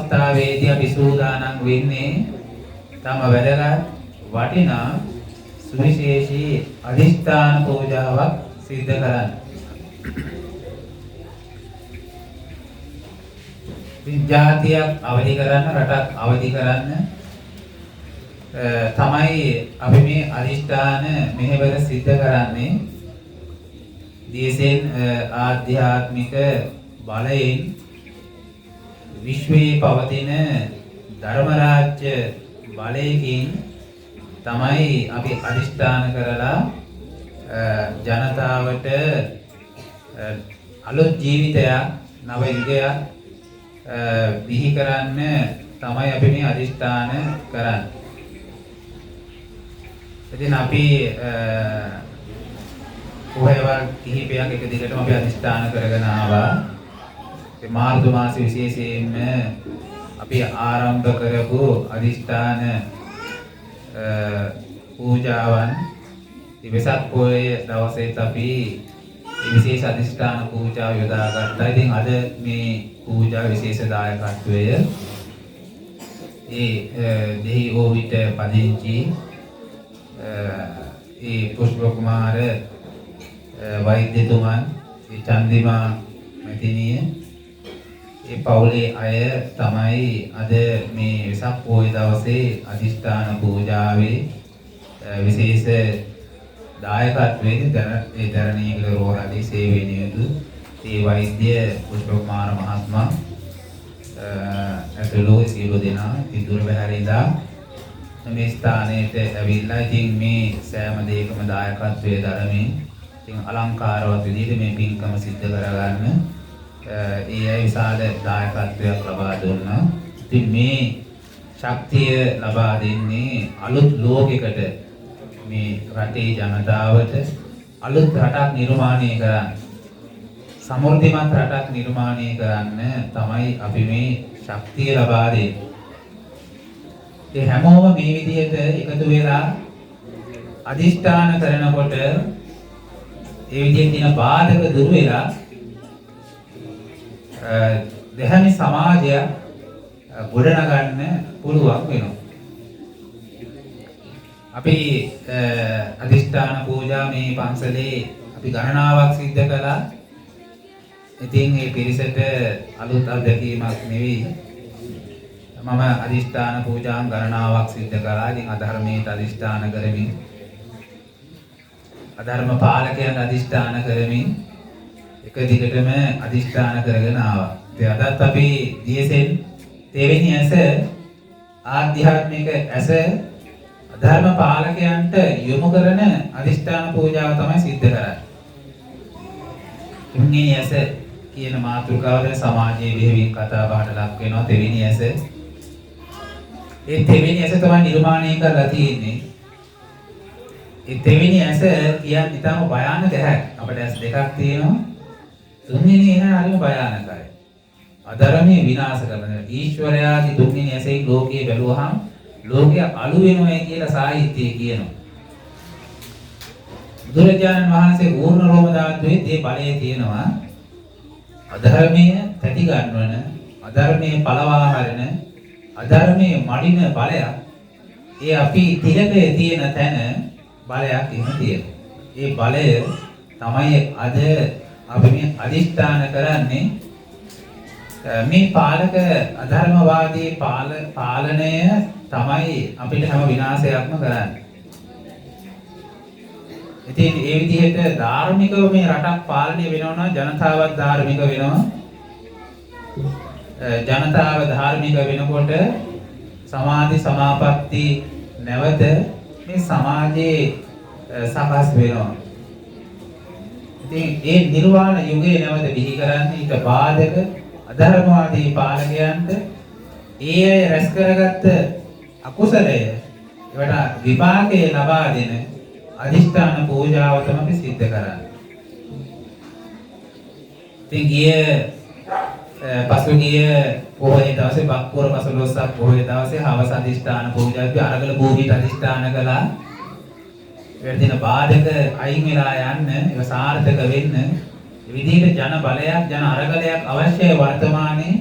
අවස්ථාවේදී අපි සූදානම් වෙන්නේ තම වැදගත් වටිනා සුවිශේෂී අධිෂ්ඨාන පූජාවක් සිද්ධ කරන්න. විද්‍යාතියක් අවදි කරන්න, රටක් අවදි කරන්න තමයි අපි මේ අධිෂ්ඨාන මෙහෙවර සිද්ධ කරන්නේ. දේශෙන් ආධ්‍යාත්මික බලයෙන් විශ්වයේ පවතින ධර්ම රාජ්‍ය බලයකින් තමයි අපි අධිෂ්ඨාන කරලා ජනතාවට අලුත් ජීවිතයක්, නව යුගයක් බිහි කරන්න තමයි අපි මේ අධිෂ්ඨාන කරන්නේ. ඉතින් අපි කොහෙවත් කිහිපයක් එක දිගටම අපි අධිෂ්ඨාන කරගෙන ආවා. ඒ මාර්තු මාස විශේෂයෙන්ම අපි ආරම්භ කරපු අධිෂ්ඨාන පූජාවන් ඉවසක් පොයේ දවසේත් අපි විශේෂ අධිෂ්ඨාන පූජාව යොදාගත්තා. ඉතින් අද මේ පූජා විශේෂ දායකත්වය දෙහි ඕවිට පදිංචි පුෂ්ප කුමාර වෛද්‍යතුමන්, චන්දිමා මැතිණිය, පවුලේ අය තමයි අද මේ වෙසක් පොහොය දවසේ අධිෂ්ඨාන පූජාවේ විශේෂ දායකත්වයෙන් දරණීගල රෝහලේ සේවය නියුතු ඒ වෛද්‍ය පුෂ්ප කුමාර මහත්මයා ඇතුළු සියලු දෙනා ඉදිරි බැහැරිලා මේ ස්ථානයට ඇවිල්ලා ඉතින් මේ සෑම දෙයකම දායකත්වයේ දරමින් ඉතින් අලංකාරවත් විදිහට මේ පින්කම සිද්ධ කරගන්න ඒ අය විශාල දායකත්වයක් ලබා දුන්නා. ඉතින් මේ ශක්තිය ලබා දෙන්නේ අලුත් ලෝකයකට මේ රටේ ජනතාවට අලුත් රටක් නිර්මාණය කරන්න, සමෘද්ධිමත් රටක් නිර්මාණය කරන්න තමයි අපි මේ ශක්තිය ලබා දෙන්නේ. ඒ හැමෝම මේ විදිහට එකතු වෙලා අධිෂ්ඨාන කරනකොට ඒ විදිහේ තියෙන බාධක දුර වෙලා දෙහැමි සමාජය ගොඩනගන්න පුළුවන් වෙනවා. අපි අධිෂ්ඨාන පූජා මේ පන්සලේ අපි ගණනාවක් සිද්ධ කළා. ඉතින් මේ පිරිසට අලුත් අත්දැකීමක් නෙවෙයි. මම අධිෂ්ඨාන පූජාන් ගණනාවක් සිද්ධ කළා. ඉතින් අධර්මයට අධිෂ්ඨාන කරමින්, අධර්ම පාලකයන් අධිෂ්ඨාන කරමින් එක දිගටම අධිෂ්ඨාන කරගෙන ආවා. ඉතින් අදත් අපි දියසෙන් තෙවෙනි ඇස ආධ්‍යාත්මික ඇස අධර්ම පාලකයන්ට යොමු කරන අධිෂ්ඨාන පූජාව තමයි සිද්ධ කරන්නේ. තුන්වෙනි ඇස කියන මාතෘකාව සමාජයේ බෙහෙවින් කතා බහට ලක් වෙනවා. තෙවෙනි ඇස, ඒ තෙවෙනි ඇස තමයි නිර්මාණය කරලා තියෙන්නේ. ඒ තෙවෙනි ඇස කියන්නේ ඊටම භයානක ඇහැක්. අපිට ඇස් දෙකක් තියෙනවා. තුන්වෙනි ඇහැ හරිම භයානකයි. අධර්මයේ විනාශ කරන ඊශ්වරයාගේ තුන්වෙනි ඇසෙන් ලෝකයේ බැලුවහම ලෝකය අලු වෙනවා කියලා සාහිත්‍යයේ කියනවා. බුදුරජාණන් වහන්සේ පූර්ණ රෝම ධාතුවේ මේ බලය තියෙනවා. අධර්මයේ තැති ගන්නවන, අධර්මයේ පළවා හරින, අධර්මයේ මඩින බලයක් ඒ අපි තිලකයේ තියෙන තැන බලයක් එහෙම තියෙනවා. ඒ බලය තමයි අද අපි මේ අධිෂ්ඨාන කරන්නේ. මේ පාලක අධර්මවාදී පාලනය තමයි අපිට හැම විනාශයක්ම කරන්නේ. ඉතින් ඒ විදිහට ධාර්මිකව මේ රටක් පාලනය වෙනවා නම් ජනතාවත් ධාර්මික වෙනවා. ජනතාව ධාර්මික වෙනකොට සමාධි සමාපatti නැවත මේ සමාජයේ සකස් වෙනවා. ඉතින් ඒ නිර්වාණ යුගයේ නැවත බිහි කරන්නේ ඊට බාධක අධර්මවාදී පාලකයන්ට ඒ අය රැස් කරගත්ත අකුසලය ඒවට විපාකයේ ලබා දෙන අධිෂ්ඨාන පූජාව තමයි සිද්ධ කරන්නේ. ඉතින් පසුගිය පොහොය දවසේ බක්පුර පසළොස්වක පොහොය දවසේ හවස අධිෂ්ඨාන පූජාවදී අරගල භූමියට අධිෂ්ඨාන කළා. ඒවට දින බාධක අයින් වෙලා යන්න, ඒක සාර්ථක වෙන්න විවිධ ජන බලයක්, ජන අරගලයක් අවශ්‍යයි. වර්තමානයේ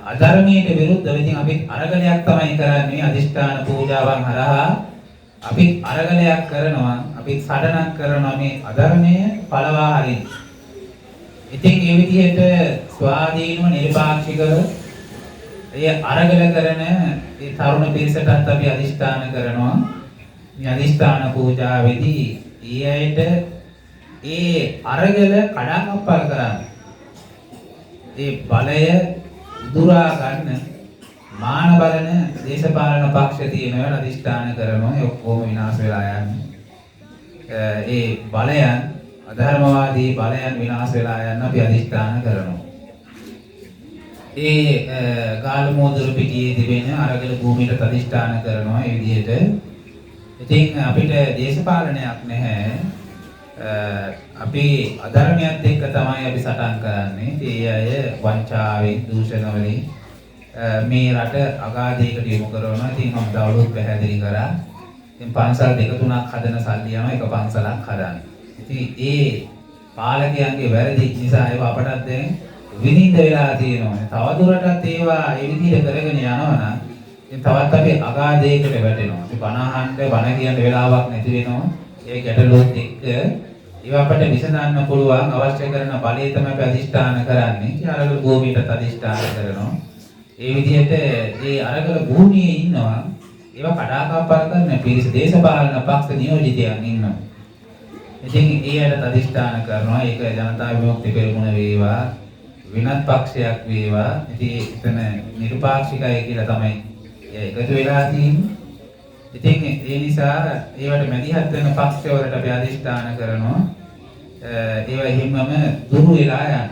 අධර්මයට විරුද්ධව ඉතින් අපි අරගලයක් තමයි කරන්නේ අදිෂ්ඨාන පූජාවන් හරහා අපි අරගලයක් කරනවා අපි සඩනක් කරනවා මේ අධර්මය පළවා හරින්න. ඉතින් මේ විදිහට ස්වාධීනව නිර්පාක්ෂිකව ඒ අරගල කරන ඒ තරුණ පිරිසටත් අපි අදිෂ්ඨාන කරනවා. මේ අදිෂ්ඨාන පූජාවේදී ඊයට ඒ අරගල කඩාකප්පල් කරන්න. ඒ බලය දුරා ගන්න මාන බලන දේශපාලන පක්ෂ තියෙනවා අධිෂ්ඨාන කරනවා ඒ ඔක්කොම විනාශ වෙලා යන්නේ. ඒ බලයන් අධර්මවාදී බලයන් විනාශ වෙලා යන අපි අධිෂ්ඨාන කරනවා. ඒ ගාල්මෝදර පිටියේ තිබෙන අරගල භූමියට අධිෂ්ඨාන කරනවා ඒ විදිහට. ඉතින් අපිට දේශපාලනයක් නැහැ. අපි අධර්මයත් එක්ක තමයි අපි සටන් කරන්නේ. ඒ අය වංචාවෙන් දූෂණ වලින් මේ රට අගාධයකට යොමු කරනවා. ඉතින් මම දවල්ුත් පැහැදිලි කරා. ඉතින් පන්සල් දෙක තුනක් හදන සල්ලි යනවා එක පන්සලක් හදන්න. ඉතින් ඒ පාලකයන්ගේ වැරදි නිසා ඒව අපටත් දැන් විනින්ද වෙලා තියෙනවා. තවදුරටත් ඒවා ඒ විදිහට කරගෙන යනවා නම් ඉතින් තවත් අපි අගාධයකට වැටෙනවා. අපි බණ අහන්න බණ කියන්න වෙලාවක් නැති වෙනවා. ඒ ගැටලුවත් එක්ක ඒවා අපිට විසඳන්න පුළුවන් අවශ්‍ය කරන බලය තමයි අපි අධිෂ්ඨාන කරන්නේ. ඒ අරගල භූමියට අධිෂ්ඨාන කරනවා. ඒ විදිහට ඒ අරගල භූමියේ ඉන්නවා ඒවා කඩාකප්පල් කරන පිරිස දේශපාලන පක්ෂ නියෝජිතයන් ඉන්නවා. ඉතින් ඒකට අධිෂ්ඨාන කරනවා. ඒක ජනතා විමුක්ති පෙරමුණ වේවා වෙනත් පක්ෂයක් වේවා. ඉතින් එතන නිර්පාක්ෂිකයි කියලා තමයි එකතු වෙලා තියෙන්නේ. ඉතින් ඒ නිසා ඒවට මැදිහත් වෙන පක්ෂවලට අපි අධිෂ්ඨාන කරනවා. ඒවා හිමම දුරු වෙලා යන.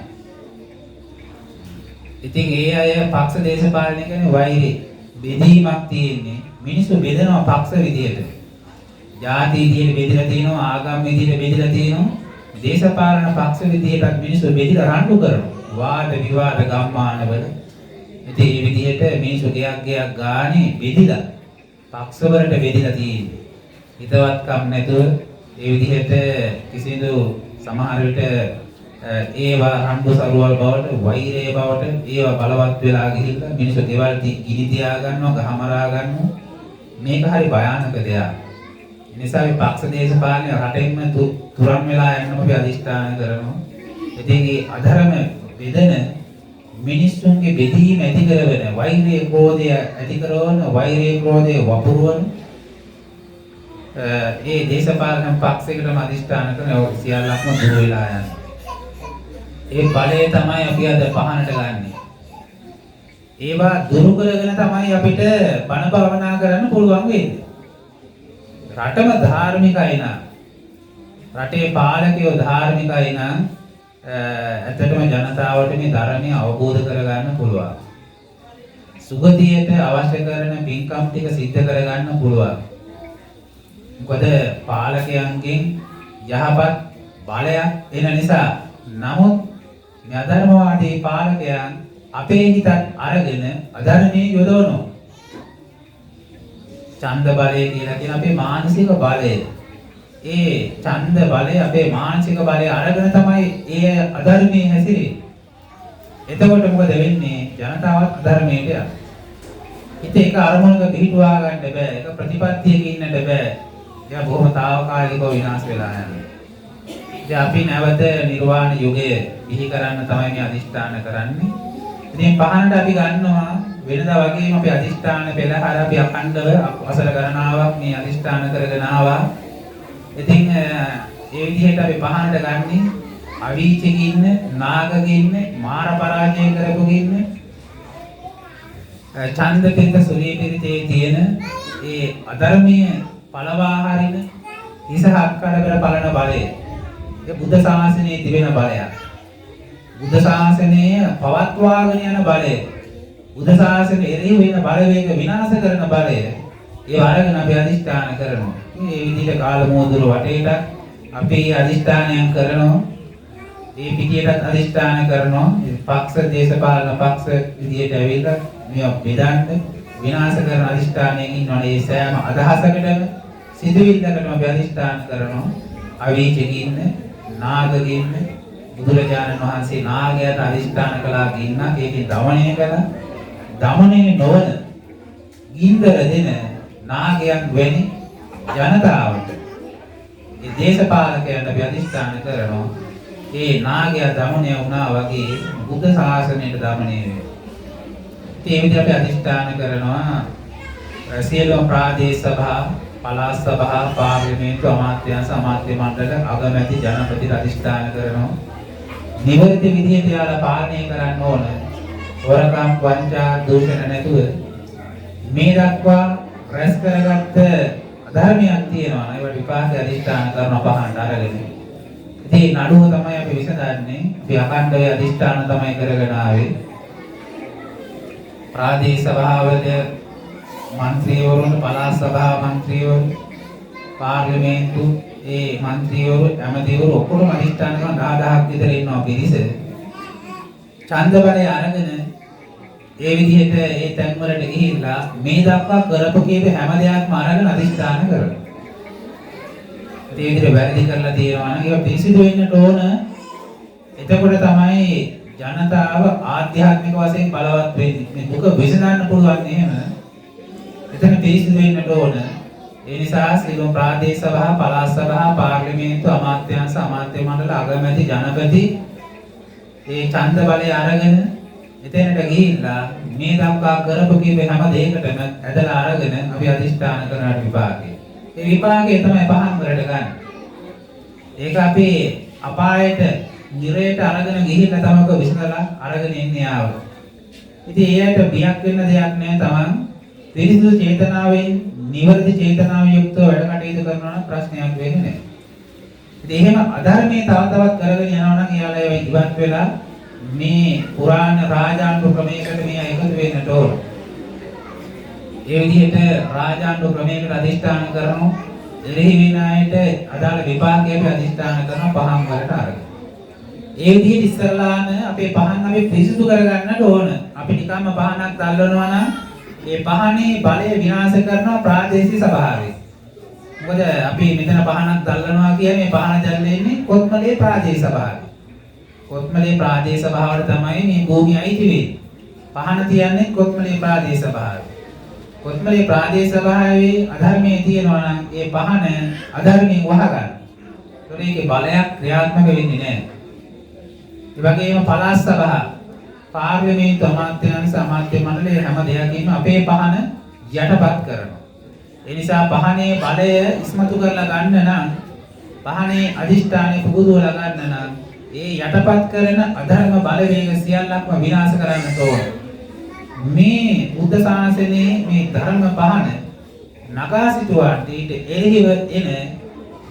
ඉතින් ඒ අය පක්ෂ දේශපාලනය කියන්නේ වෛරය බෙදීමක් තියෙන්නේ. මිනිස්සු බෙදනවා පක්ෂ විදියට. ජාති විදියට බෙදලා තියෙනවා, ආගම් විදියට බෙදලා තියෙනවා. දේශපාලන පක්ෂ විදියටත් මිනිස්සු බෙදලා රණ්ඩු කරනවා. වාද විවාද ගම්මානවල. ඉතින් මේ විදියට මිනිස්සු ගයක් ගානේ බෙදලා පක්ෂවලට බෙදලා තියෙන්නේ. හිතවත්කම් නැතුව ඒ විදිහට කිසිදු සමහර විට ඒවා රණ්ඩු සරුවල් බවට වෛරය බවට ඒවා බලවත් වෙලා ගිහිල්ලා මිනිස්සු දේවල් ගිනි තියා ගන්නවා, ගහමරා ගන්නවා. මේක හරි භයානක දෙයක්. ඒ නිසා මේ පක්ෂ දේශපාලනය රටෙන්ම තුරන් වෙලා යන්නම අපි අධිෂ්ඨාන කරනවා. ඉතින් මේ අධර්ම බෙදෙන මිනිස්සුන්ගේ බෙදීම ඇති කරන වෛරය ක්‍රෝධය ඇති කරන වෛරය ක්‍රෝධය වපුරවන ඒ දේශපාලන පක්ෂයකටම අධිෂ්ඨාන කරන සියල්ලක්ම දුර වෙලා යනවා. ඒ බලය තමයි අපි අද පහනට ගන්නෙ. ඒවා දුරු කරගෙන තමයි අපිට බණ භාවනා කරන්න පුළුවන් වෙන්නේ. රටම ධාර්මිකයි නම් රටේ පාලකයෝ ධාර්මිකයි නම් ඇත්තටම ජනතාවට මේ ධර්මය අවබෝධ කරගන්න පුළුවන්. සුගතියට අවශ්‍ය කරන පින්කම් ටික සිද්ධ කරගන්න පුළුවන්. මොකද පාලකයන්ගෙන් යහපත් බලයක් එන නිසා. නමුත් මේ අධර්මවාදී පාලකයන් අපේ හිතත් අරගෙන අධර්මයේ යොදවනවා. ඡන්ද බලය කියලා කියන අපේ මානසික බලය. ඒ ඡන්ද බලය අපේ මානසික බලය අරගෙන තමයි ඒ අධර්මයේ හැසිරෙන්නේ. එතකොට මොකද වෙන්නේ? ජනතාවත් අධර්මයට යනවා. ඉතින් ඒක අරමුණක පිටුවා ගන්න බෑ. ඒක ප්‍රතිපත්තියක ඉන්නට බෑ. ඒක බොහොම తాවකාලිකව විනාශ වෙලා යනවා. ඉතින් අපි නැවත නිර්වාණ යුගය බිහි කරන්න තමයි මේ අධිෂ්ඨාන කරන්නේ. ඉතින් පහනට අපි ගන්නවා වෙනදා වගේම අපි අධිෂ්ඨාන පෙළහර අපි අඛණ්ඩව අසල ගණනාවක් මේ අධිෂ්ඨාන කරගෙන ආවා. ඉතින් ඒ විදිහට අපි පහනට ගන්නේ අවීචකේ ඉන්න, නාගගේ ඉන්න, මාර පරාජය කරපුගේ ඉන්න, ඡන්දපිත සුරීපිරිතේ තියෙන ඒ අධර්මීය පළවා හරින ඉසහක් කඩකර පලන බලය. ඒ බුද්ධ ශාසනයේ තිබෙන බලයක්. බුද්ධ ශාසනය පවත්වාගෙන යන බලය. බුද්ධ ශාසනය එරෙහි වෙන බලවේග විනාශ කරන බලය. ඒ වරගෙන අපි අධිෂ්ඨාන කරනවා. මේ විදිහට කාලමෝදුර වටේට අපි අධිෂ්ඨානයන් කරනවා. මේ පිටියටත් අධිෂ්ඨාන කරනවා. පක්ෂ දේශපාලන පක්ෂ විදිහට ඇවිල්ලා මේ බෙදන්න විනාශ කරන අධිෂ්ඨානයෙන් ඉන්නවනේ. ඒ සෑම අදහසකටම සිදුවිල්ලකටම අපි අධිෂ්ඨාන කරනවා. අවීචකේ ඉන්න, නාගගේ ඉන්න, බුදුරජාණන් වහන්සේ නාගයාට අධිෂ්ඨාන කළා කියනවා. ඒකේ දමණය කළා. දමනය නොවන ගින්දර දෙන නාගයන් වැනි ජනතාවට ඒ දේශපාලකයන්ට අපි අධිෂ්ඨාන කරනවා ඒ නාගයා දමනය වුණා වගේ බුද්ධ ශාසනයට දමනය වෙනවා. ඒ විදිහට අපි අධිෂ්ඨාන කරනවා සියලුම ප්‍රාදේශ සභා, පළාත් සභා, පාර්ලිමේන්තු, අමාත්‍යාංශ, අමාත්‍ය මණ්ඩල, අගමැති, ජනපති අධිෂ්ඨාන කරනවා. නිවැරදි විදිහට යාලා පාලනය කරන්න ඕන. වරකම්, වංචා, දූෂණ නැතුව මේ දක්වා රැස් කරගත්ත ධර්මයක් තියෙනවා. ඒවට විපාක අධිෂ්ඨාන කරන පහන් අරගෙන. ඉතින් නඩුව තමයි අපි විසඳන්නේ. අපි අඛණ්ඩව අධිෂ්ඨාන තමයි කරගෙන ආවේ. ප්‍රාදේශ සභාවල මන්ත්‍රීවරුන්, පළාත් සභා මන්ත්‍රීවරු, පාර්ලිමේන්තු ඒ මන්ත්‍රීවරු, ඇමතිවරු ඔක්කොම අධිෂ්ඨාන කරන 10000ක් විතර ඉන්නවා පිරිස. ඡන්ද බලය අරගෙන ඒ විදිහට ඒ තැන් වලට ගිහිල්ලා මේ දක්වා කරපු කීප හැම දෙයක්ම අරගෙන අධිෂ්ඨාන කරනවා. ඒ විදිහට වැරදි කරලා තියෙනවා නම් ඒක පිරිසිදු වෙන්නට ඕන. එතකොට තමයි ජනතාව ආධ්‍යාත්මික වශයෙන් බලවත් වෙන්නේ. මේ දුක විසඳන්න පුළුවන් එහෙම. එතන පිරිසිදු වෙන්නට ඕන. ඒ නිසා සියලුම ප්‍රාදේශ සභා, පළාත් සභා, පාර්ලිමේන්තු, අමාත්‍යාංශ, අමාත්‍ය මණ්ඩල, අගමැති, ජනපති ඒ ඡන්ද බලය අරගෙන එතනට ගිහිල්ලා මේ දක්වා කරපු කීප හැම දෙයකටම ඇදලා අරගෙන අපි අධිෂ්ඨාන කරන විපාකේ. ඒ විපාකේ තමයි පහන් වලට ගන්න. ඒක අපි අපායට නිරයට අරගෙන ගිහිල්ලා තමක විසඳලා අරගෙන එන්නේ ආව. ඉතින් ඒයට බියක් වෙන්න දෙයක් නැහැ. Taman පිරිසුදු චේතනාවෙන්, නිවැරදි චේතනාවෙන් යුක්තව වැඩ කටයුතු කරනවා නම් ප්‍රශ්නයක් වෙන්නේ නැහැ. ඉතින් එහෙම අධර්මයේ තව තවත් කරගෙන යනවා නම් එයාලා ඒ ඉවත් වෙලා මේ පුරාණ රාජාණ්ඩු ක්‍රමයකට මේ එකතු වෙන්නට ඕන. ඒ විදිහට රාජාණ්ඩු ක්‍රමයකට අධිෂ්ඨාන කරනවා. එරෙහි වෙන අයට අදාළ විපාකයට අධිෂ්ඨාන කරන පහන් වලට අරගෙන. ඒ විදිහට ඉස්සරලාම අපේ පහන් අපි පිරිසිදු කරගන්නට ඕන. අපි නිකම්ම පහනක් තල්ලනවා නම් ඒ පහනේ බලය විනාශ කරනවා ප්‍රාදේශීය සභාවේ. මොකද අපි මෙතන පහනක් තල්ලනවා කියන්නේ මේ පහන දැල්ලෙන්නේ කොත්මලේ ප්‍රාදේශීය සභාවේ. කොත්මලේ ප්‍රාදේශීය සභාවට තමයි මේ භූමිය අයිති වෙන්නේ. පහන තියන්නේ කොත්මලේ ප්‍රාදේශීය සභාවේ. කොත්මලේ ප්‍රාදේශීය සභාවේ අධර්මයේ තියෙනවා නම් ඒ පහන අධර්මයෙන් වහගන්න. ඒකේ බලයක් ක්‍රියාත්මක වෙන්නේ නැහැ. ඒ වගේම පළාත් සභා, පාර්ලිමේන්තු, අමාත්‍යාංශ, අමාත්‍ය මණ්ඩලයේ හැම දෙයකින්ම අපේ පහන යටපත් කරනවා. ඒ නිසා පහනේ බලය ඉස්මතු කරලා ගන්න නම්, පහනේ අධිෂ්ඨානෙ පුබුදුවලා ගන්න නම් ඒ යටපත් කරන අධර්ම බලවේග සියල්ලක්ම විනාශ කරන්න ඕන. මේ බුද්ධ ශාසනයේ මේ ධර්ම පහන නගා සිටුවාට ඊට එරෙහිව එන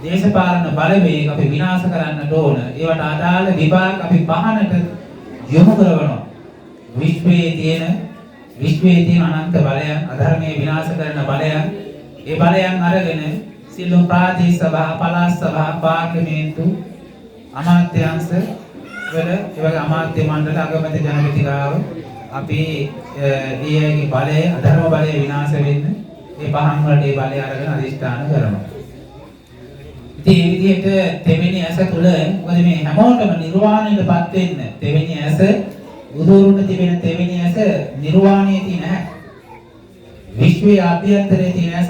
දේශපාලන බලවේග අපි විනාශ කරන්නට ඕන. ඒවට අදාළ විභාග අපි පහනට යොමු කරනවා. විශ්වයේ තියෙන අනන්ත බලයන්, අධර්මයේ විනාශ කරන බලයන්, ඒ බලයන් අරගෙන සියලු ප්‍රාදේශ සභා, පළාත් සභා, පාර්ලිමේන්තු, අමාත්‍යාංශ වල ඒ වගේ අමාත්‍ය මණ්ඩල, අගමැති, ජනපතිගාව අපි ඊයේ බලය, අධර්ම බලය විනාශ වෙන්න මේ පහන් වලට ඒ බලය අරගෙන අධිෂ්ඨාන කරනවා. ඉතින් මේ විදිහට තෙවෙනි ඇස තුල මොකද මේ හැමෝටම නිර්වාණයටපත් වෙන්න තෙවෙනි ඇස, බුදුරුන්ට තිබෙන තෙවෙනි ඇස නිර්වාණයේ තියෙන නැහැ. විශ්වයේ ආභ්‍යන්තරයේ තියෙන ඇස.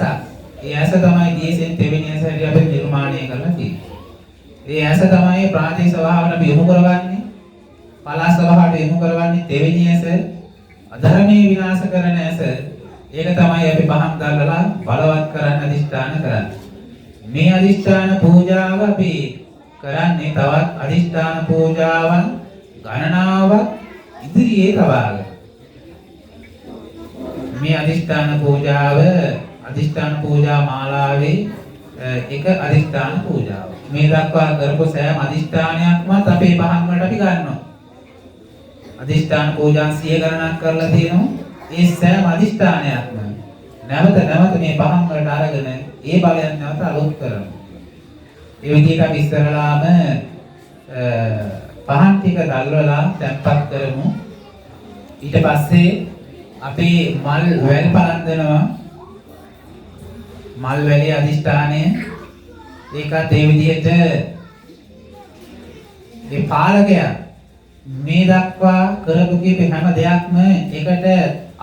ඒ ඇස තමයි දේශයෙන් තෙවෙනි ඇස හැටියට අපි නිර්මාණය කරලා තියෙන්නේ. ඒ ඇස තමයි ප්‍රාදේශ සභාවට අපි යොමු කරවන්නේ. පළාත් සභාවට යොමු කරවන්නේ තෙවෙනි ඇස. අධර්මයේ විනාශ කරන ඇස. ඒක තමයි අපි පහන් දැල්ලලා බලවත් කරන්න අධිෂ්ඨාන කරන්නේ. මේ අධිෂ්ඨාන පූජාව අපි කරන්නේ තවත් අධිෂ්ඨාන පූජාවන් ගණනාවක් ඉදිරියේ තබාගෙන. මේ අධිෂ්ඨාන පූජාව අධිෂ්ඨාන පූජා මාලාවේ එක අධිෂ්ඨාන පූජාව. මේ දක්වා කරපු සෑම අධිෂ්ඨානයක්ම අපේ පහන් වලට අපි ගන්නවා. අධිෂ්ඨාන පූජා 100 ගණනක් කරලා තියෙනවා. ඒ සෑම අධිෂ්ඨානයක්ම නැවත මේ පහන් වලට අරගෙන ඒ බලයන් නැවත අලුත් කරනවා. ඒ විදිහට අපි ඉස්සරලාම පහන් ටික දැල්වලා තැම්පත් කරමු. ඊට පස්සේ අපි මල් වැල් පලන්දනවා. මල් වැලේ අධිෂ්ඨානය ඒකත් ඒ විදිහට මේ පාලකයා මේ දක්වා කරපු කීප හැම දෙයක්ම එකට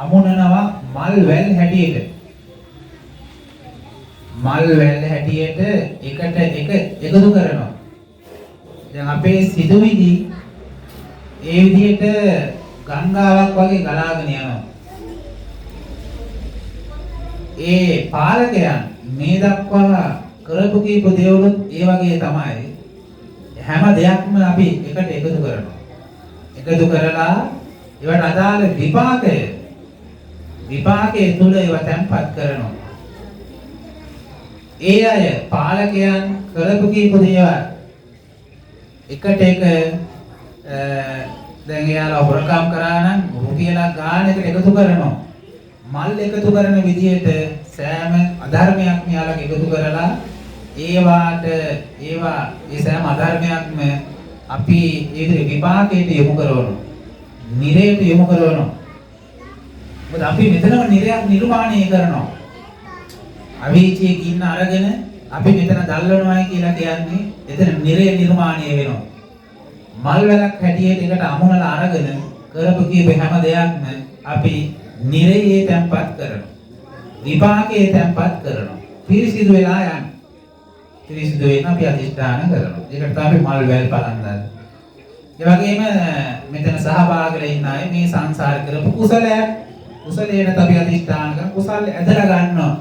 අමුණනවා මල් වැල් හැටියට. මල් වැල් හැටියට එකට එක එකතු කරනවා. දැන් අපේ සිතුවිලි ඒ විදිහට ගංගාවක් වගේ ගලාගෙන යනවා. ඒ පාලකයන් මේ දක්වා කරපු කීප දේවලුත් ඒ වගේ තමයි. හැම දෙයක්ම අපි එකට එකතු කරනවා. එකතු කරලා ඒවට අදාළ විපාකයේ තුල ඒවා තැන්පත් කරනවා. ඒ අය පාලකයන් කරපු කීප දේවල් එකට එක දැන් එයාලා හොරකම් කරා නම් රුපියලක් ගානකට එකතු කරනවා. මල් එකතු කරන විදිහට සෑම අධර්මයක් මෙයාලා එකතු කරලා ඒ සෑම අධර්මයක්ම අපි ඒ විපාකයට යොමු කරනවා. නිරයට යොමු කරනවා. මොකද අපි මෙතනම නිරයක් නිර්මාණය කරනවා. අවීචයේ ගින්න අරගෙන අපි මෙතන දැල්වනවායි කියලා කියන්නේ එතන නිරය නිර්මාණය වෙනවා. මල් වැලක් හැටියට එකට අමුණලා අරගෙන කරපු කීප හැම දෙයක්ම අපි නිරයේ තැන්පත් කරනවා. විපාකයේ තැන්පත් කරනවා. පිරිසිදු වෙලා යන. පිරිසිදු වෙන අපි අධිෂ්ඨාන කරනවා. ඒකට තමයි මල් වැල් පලන්දන්නේ. ඒ වගේම මෙතන සහභාගීලා ඉන්න අය මේ සංසාර කරපු කුසලයට අපි අධිෂ්ඨාන කරන කුසල ඇදලා ගන්නවා.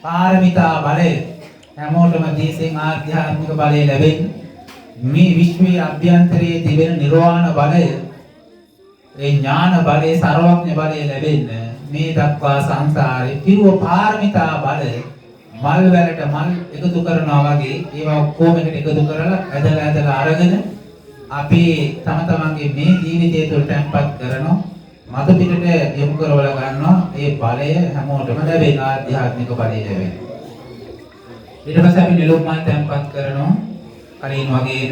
පාරමිතා බලය හැමෝටම දීසෙන් ආධ්‍යාත්මික බලය ලැබෙන්නේ. මේ විශ්වයේ අභ්‍යන්තරයේ තිබෙන නිර්වාණ බලය, ඒ ඥාන බලය, සර්වඥ බලය ලැබෙන්නේ මේ දක්වා සංසාරේ පිරුව පාරමිතා බලය මල් වලට මල් එකතු කරනවා වගේ ඒවා ඔක්කොම එකට එකතු කරලා ඇදලා අරගෙන අපි තම තමන්ගේ මේ ජීවිතය තුළ තැන්පත් කරනවා. මත පිටට යොමු කරවලා ගන්නවා. ඒ බලය හැමෝටම ලැබෙන ආධ්‍යාත්මික බලය ලැබෙන. ඊට පස්සේ අපි නිලුම් මල් තැන්පත් කරනවා. කලින් වගේම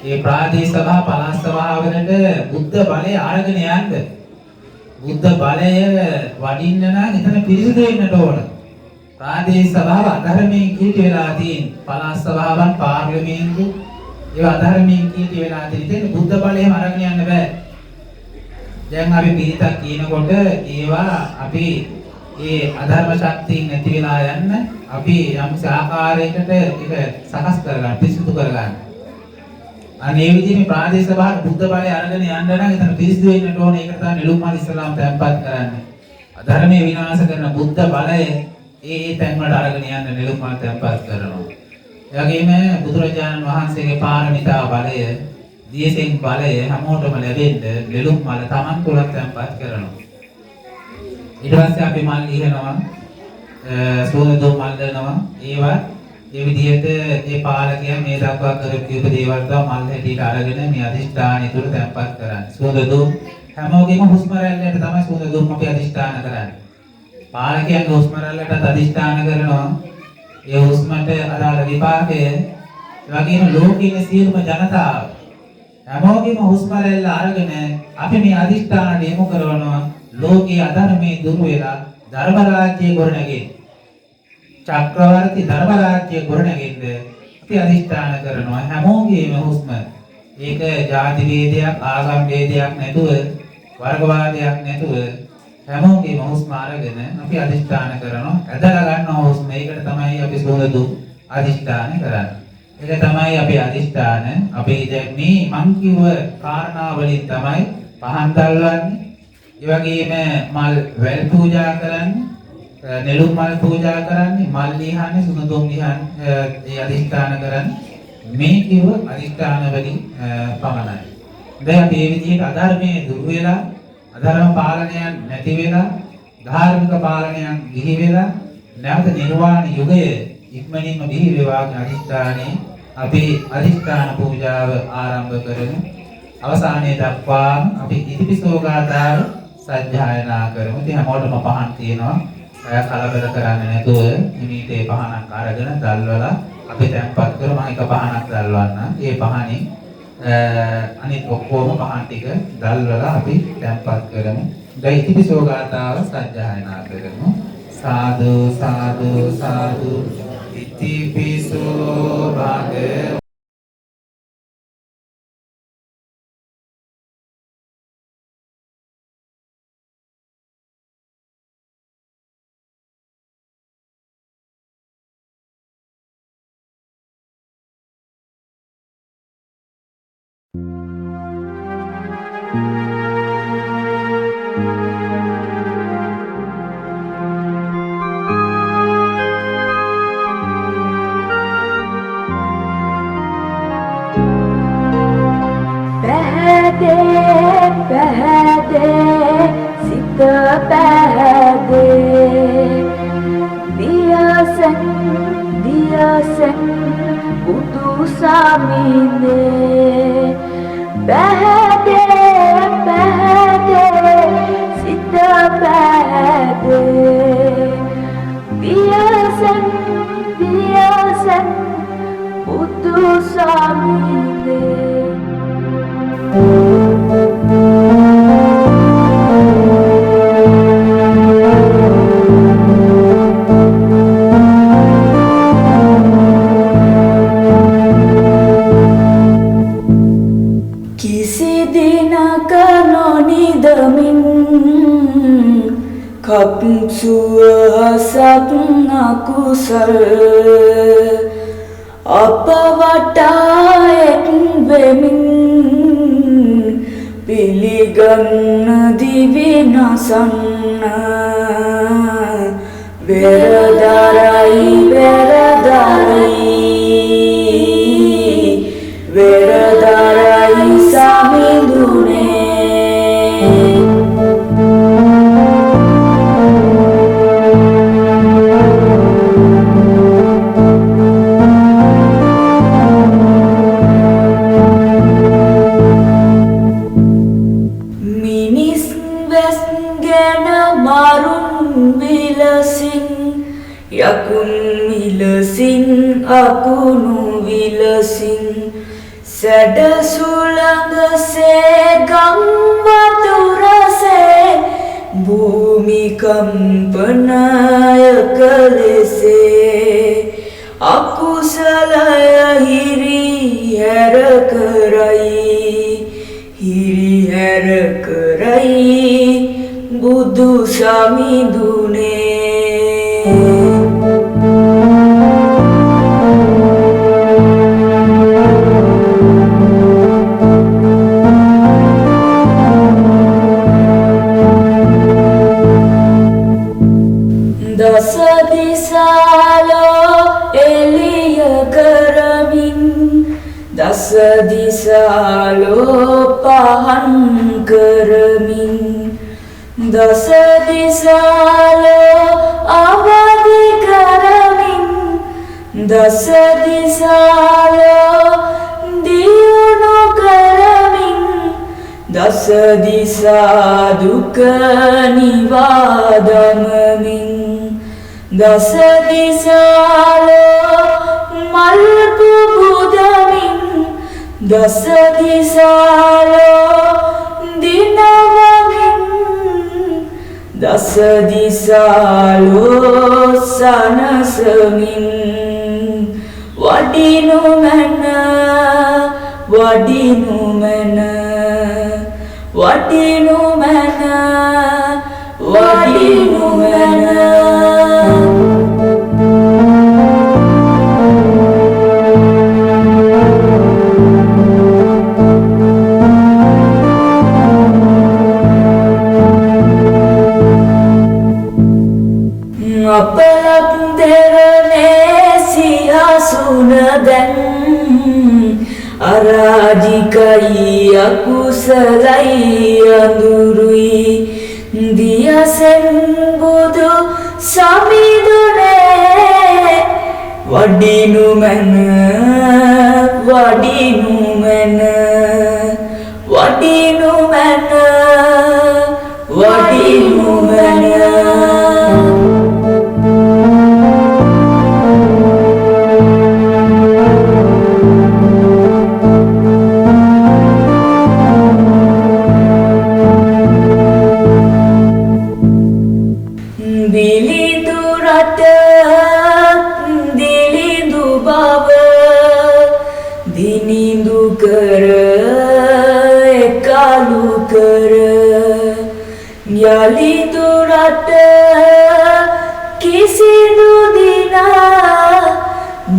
මේ ප්‍රාදේශ සභා පළාත් සභා වලට බුද්ධ බලය අරගෙන යන්න. බුද්ධ බලය වඩින්න නම් එතන පිරිසිදු වෙන්නට ඕන. ප්‍රාදේශ සභාව අධර්මයෙන් කීටි වෙලා තියෙන. පළාත් සභාවන් පාර්ලිමේන්තු ඒවා අධර්මයෙන් කීටි වෙලා තියෙන. බුද්ධ බලයම අරගෙන යන්න බෑ. දැන් අපි පිළිතක් කියනකොට ඒවා අපි ඒ අධර්ම ශක්තියින් නැති වෙලා යන්න අපි යම් ආකාරයකට ඒක සකස් කරගන්න, පිරිසිදු කරගන්න. අනේ විදිහේ මේ ප්‍රාදේශ සභාවට බුද්ධ බලය අරගෙන යන්න නම් එතන පිරිසිදු වෙන්නට ඕනේ. ඒකට තමයි නිලුම් මල් ඉස්ලාම් තැන්පත් කරන්නේ. අධර්මයේ විනාශ කරන බුද්ධ බලය ඒ තැන් වලට අරගෙන යන්න නිලුම් මල් තැන්පත් කරනවා. ඒ වගේම බුදුරජාණන් වහන්සේගේ පාරමිතා බලය, දියසෙන් බලය හැමෝටම ලැබෙන්න නිලුම් මල Taman තුල තැන්පත් කරනවා. ඊට පස්සේ අපි මල් ලියනවා, සෝදු මල් දනවා. ඒවා ඒ විදිහට ඒ පාලකයා මේ දක්වා කරපු කීප දේවල් තමයි මල් හැටියට අරගෙන මේ අධිෂ්ඨානය තුළ තැන්පත් කරන්නේ. සෝදු හැමෝගෙම හුස්ම රැල්ලට තමයි සෝදු අපි අධිෂ්ඨාන කරන්නේ. පාලකයන්ගේ හුස්ම රැල්ලට අධිෂ්ඨාන කරනවා. ඒ හුස්මට අදාළ විපාකය, ඒ වගේම ලෝකයේ සියලුම ජනතාව හැමෝගෙම හුස්ම රැල්ල අරගෙන අපි මේ අධිෂ්ඨානට යොමු කරනවා. ලෝකයේ අධර්මයේ දුර වෙලා ධර්ම රාජ්‍ය ගොඩනගෙන්න. චක්‍රවර්ති ධර්ම රාජ්‍ය ගොඩනගෙන්න අපි අධිෂ්ඨාන කරනවා. හැමෝගෙම හුස්ම ඒක ජාති ભેදයක්, ආගම් ભેදයක් නැතුව, වර්ගවාදයක් නැතුව හැමෝගෙම හුස්ම අරගෙන අපි අධිෂ්ඨාන කරනවා. ඇදලා ගන්නවා හුස්ම. ඒකට තමයි අපි සෝදු අධිෂ්ඨාන කරන්නේ. ඒක තමයි අපි අධිෂ්ඨාන. අපි දැන් මේ මං කිව්ව කාරණා වලින් තමයි පහන් දැල්වන්නේ. ඒ වගේම මල් වැල් පූජා කරන්නේ, නෙළුම් මල් පූජා කරන්නේ, මල් ලිහන්නේ, සුනදුම් ලිහන්නේ, ඒ අධිෂ්ඨාන කරන්නේ. මේ කිව්ව අධිෂ්ඨාන වලින් පමණයි. දැන් අපි මේ විදිහට අධර්මයේ දුර වෙලා, අධර්ම පාලනයන් නැති වෙලා, ධාර්මික පාලනයන් ගිහි වෙලා, නැවත නිර්වාණ යුගය ඉක්මනින්ම බිහි වේවා කියන අධිෂ්ඨානයේ අපි අධිෂ්ඨාන පූජාව ආරම්භ කරමු. අවසානයේ දක්වාම අපි ඉතිපිසෝ ගාථාව සජ්ජායනා කරමු. ඉතින් හැමෝටම පහන් තියෙනවා. අය කලබල කරන්නේ නැතුව හිමීටේ පහනක් අරගෙන දැල්වලා අපි තැන්පත් කරමු. මම එක පහනක් දැල්වන්න. ඒ පහනින් අනිත් ඔක්කොම පහන් ටික දැල්වලා අපි තැන්පත් කරමු. දැන් ඉතිපිසෝ ගාථාව සජ්ජායනා කරමු. සාදු සාදු සාදු ඉතිපිසෝ භග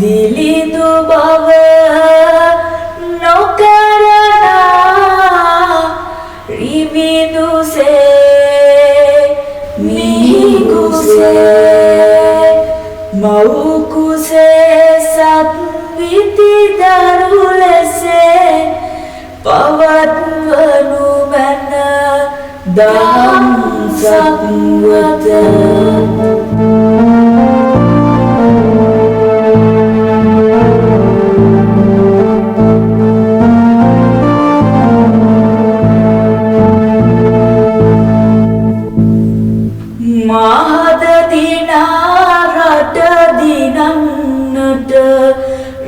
දිලිඳු බව නොකරන මව්කුසේ සත්විති දරු ලෙස පවත්වනු මැන දහම් සත්වත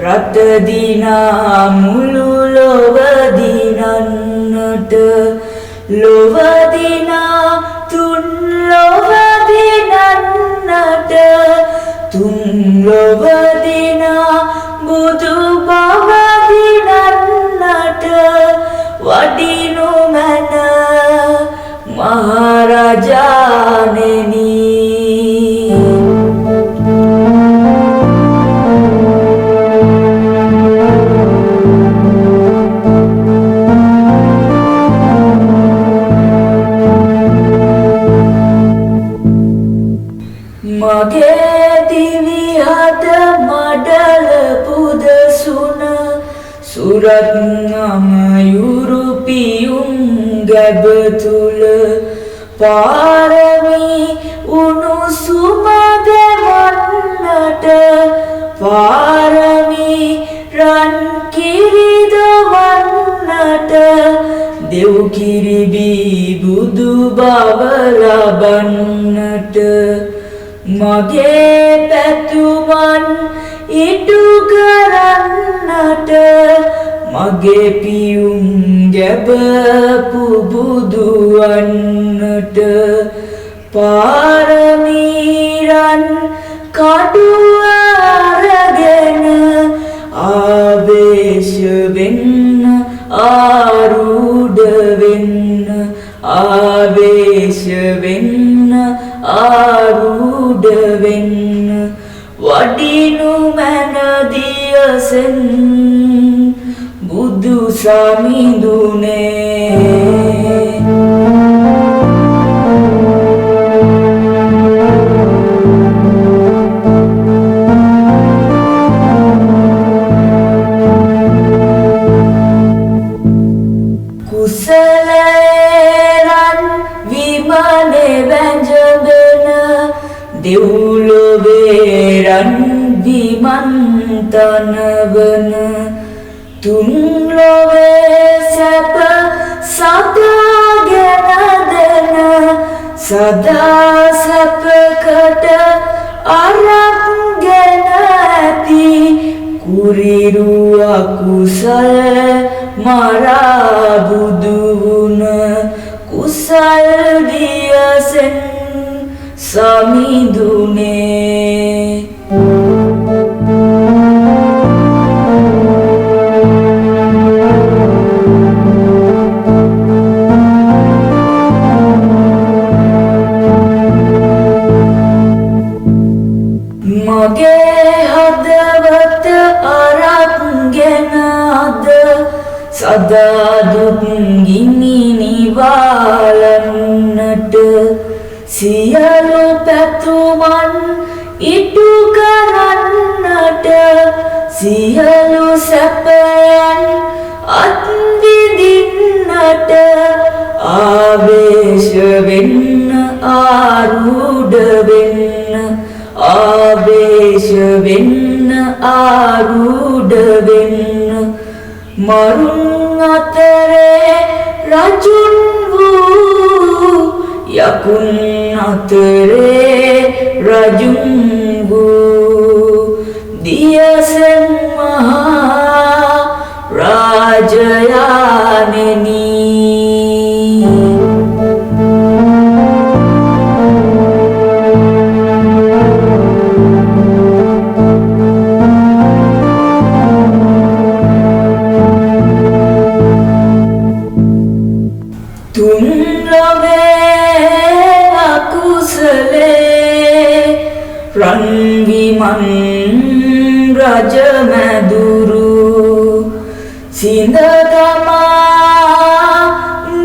රට දිනා මුළු ලොව දිනන්නට ලොව දිනා තුන් ලොව දිනන්නට තුන් ලොව දිනා බුදු බව දිනන්නට වඩිනු මැන මහරජාණෙනි මගේ දිවිහට මඩල පුදසුන සුරත් අමයුරු පියුම් ගැබ තුල පාරමී උණුසුම දෙවන්නට පාරමී රන් කිරි දවන්නට දෙව් කිරි බී බුදු බව ලබන්නට මගේ පැතුමන් ඉටු කරන්නට මගේ පියුම් ගැබ පුබුදුවන්නට පාරමීරන් කඩුව අරගෙන ආවේශ වෙන්න ආරූඪ වෙන්න ආවේශ වෙන්න ආරූඪ වෙන්න වඩිනු මැන දියසෙන් බුදු සමිඳුනේ කුසලයන් විමනේ වැජඹෙන දෙව්ලොවේ රන් විමන්තනවන තුන් ලොවේ සැප සදාගෙන දෙන සදා සැපකට අරගෙන ඇති කුරිරු අකුසල මරා බුදු වුණ කුසල් දියසෙන් සමිඳුනේ මගේ හදවත අරක්ගෙන අද සදා දුක් ගිනි නිවාලන්නට සියලු පැතුමන් ඉටු කරන්නට සියලු සැපයන් අත්විඳින්නට ආවේශ වෙන්න ආරූඪ වෙන්න ආවේශ වෙන්න ආරූඪ වෙන්න මරුන් අතරේ රජුන් වූ යකුන් අතරේ රජුන් වූ දියසෙන් මහා රාජයාණෙනි තුන් ලොවේ අකුසලේ රන් විමන් රජ මැදුරු සිඳ දමා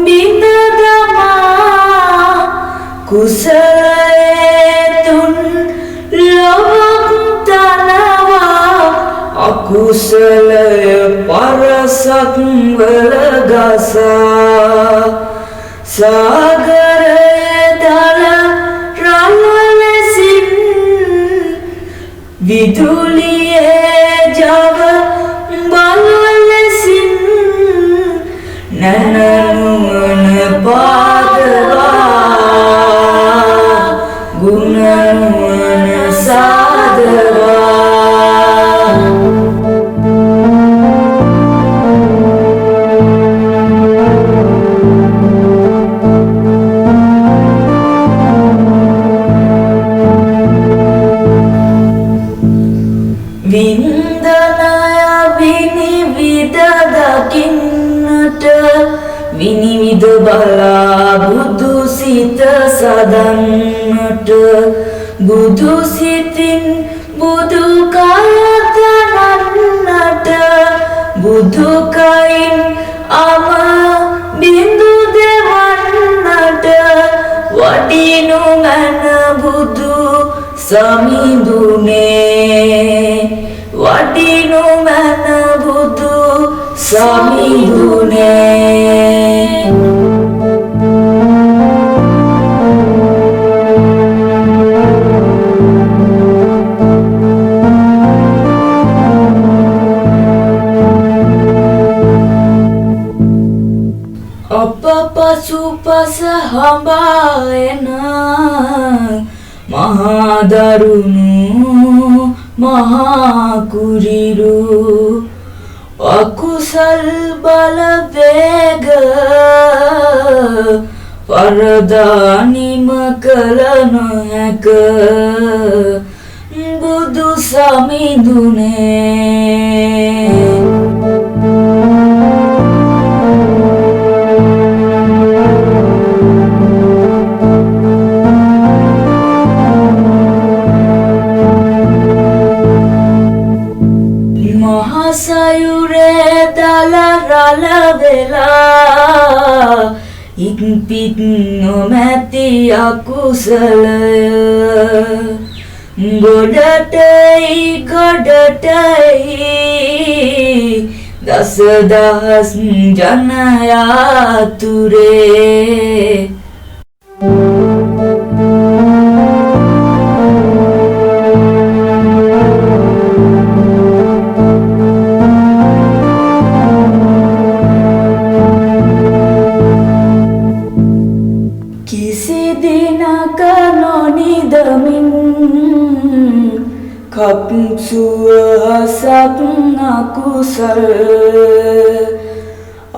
බිඳ දමා කුසලේ තුන් ලොවක් අකුසලය පරසක් වල ගසා සාගරයේ දල රළ ලෙසින් විදුලියේ ජව බල ලෙසින් නැනනුවන පාදවා ගුණනුවන සාදවා විනිවිද බලා බුදු සිත සදන්නට බුදු සිතින් බුදු කය තනන්නට බුදු කයින් අම බිඳු දෙවන්නට වඩිනු මන බුදු සමිඳුනේ වඩිනු මන බුදු සමිඳුනේ පසුපස හඹායන මහා දරුණු මහා කුරිරු අකුසල් බල වේග වරදානිම කල නොහැක බුදු සමිඳුනේ සයුරේ දල රළ වෙලා ඉක්පිත් නොමැති අකුසලය ගොඩටයි දසදහස් ජනයාතුරේ සුවහසක් අකුසල්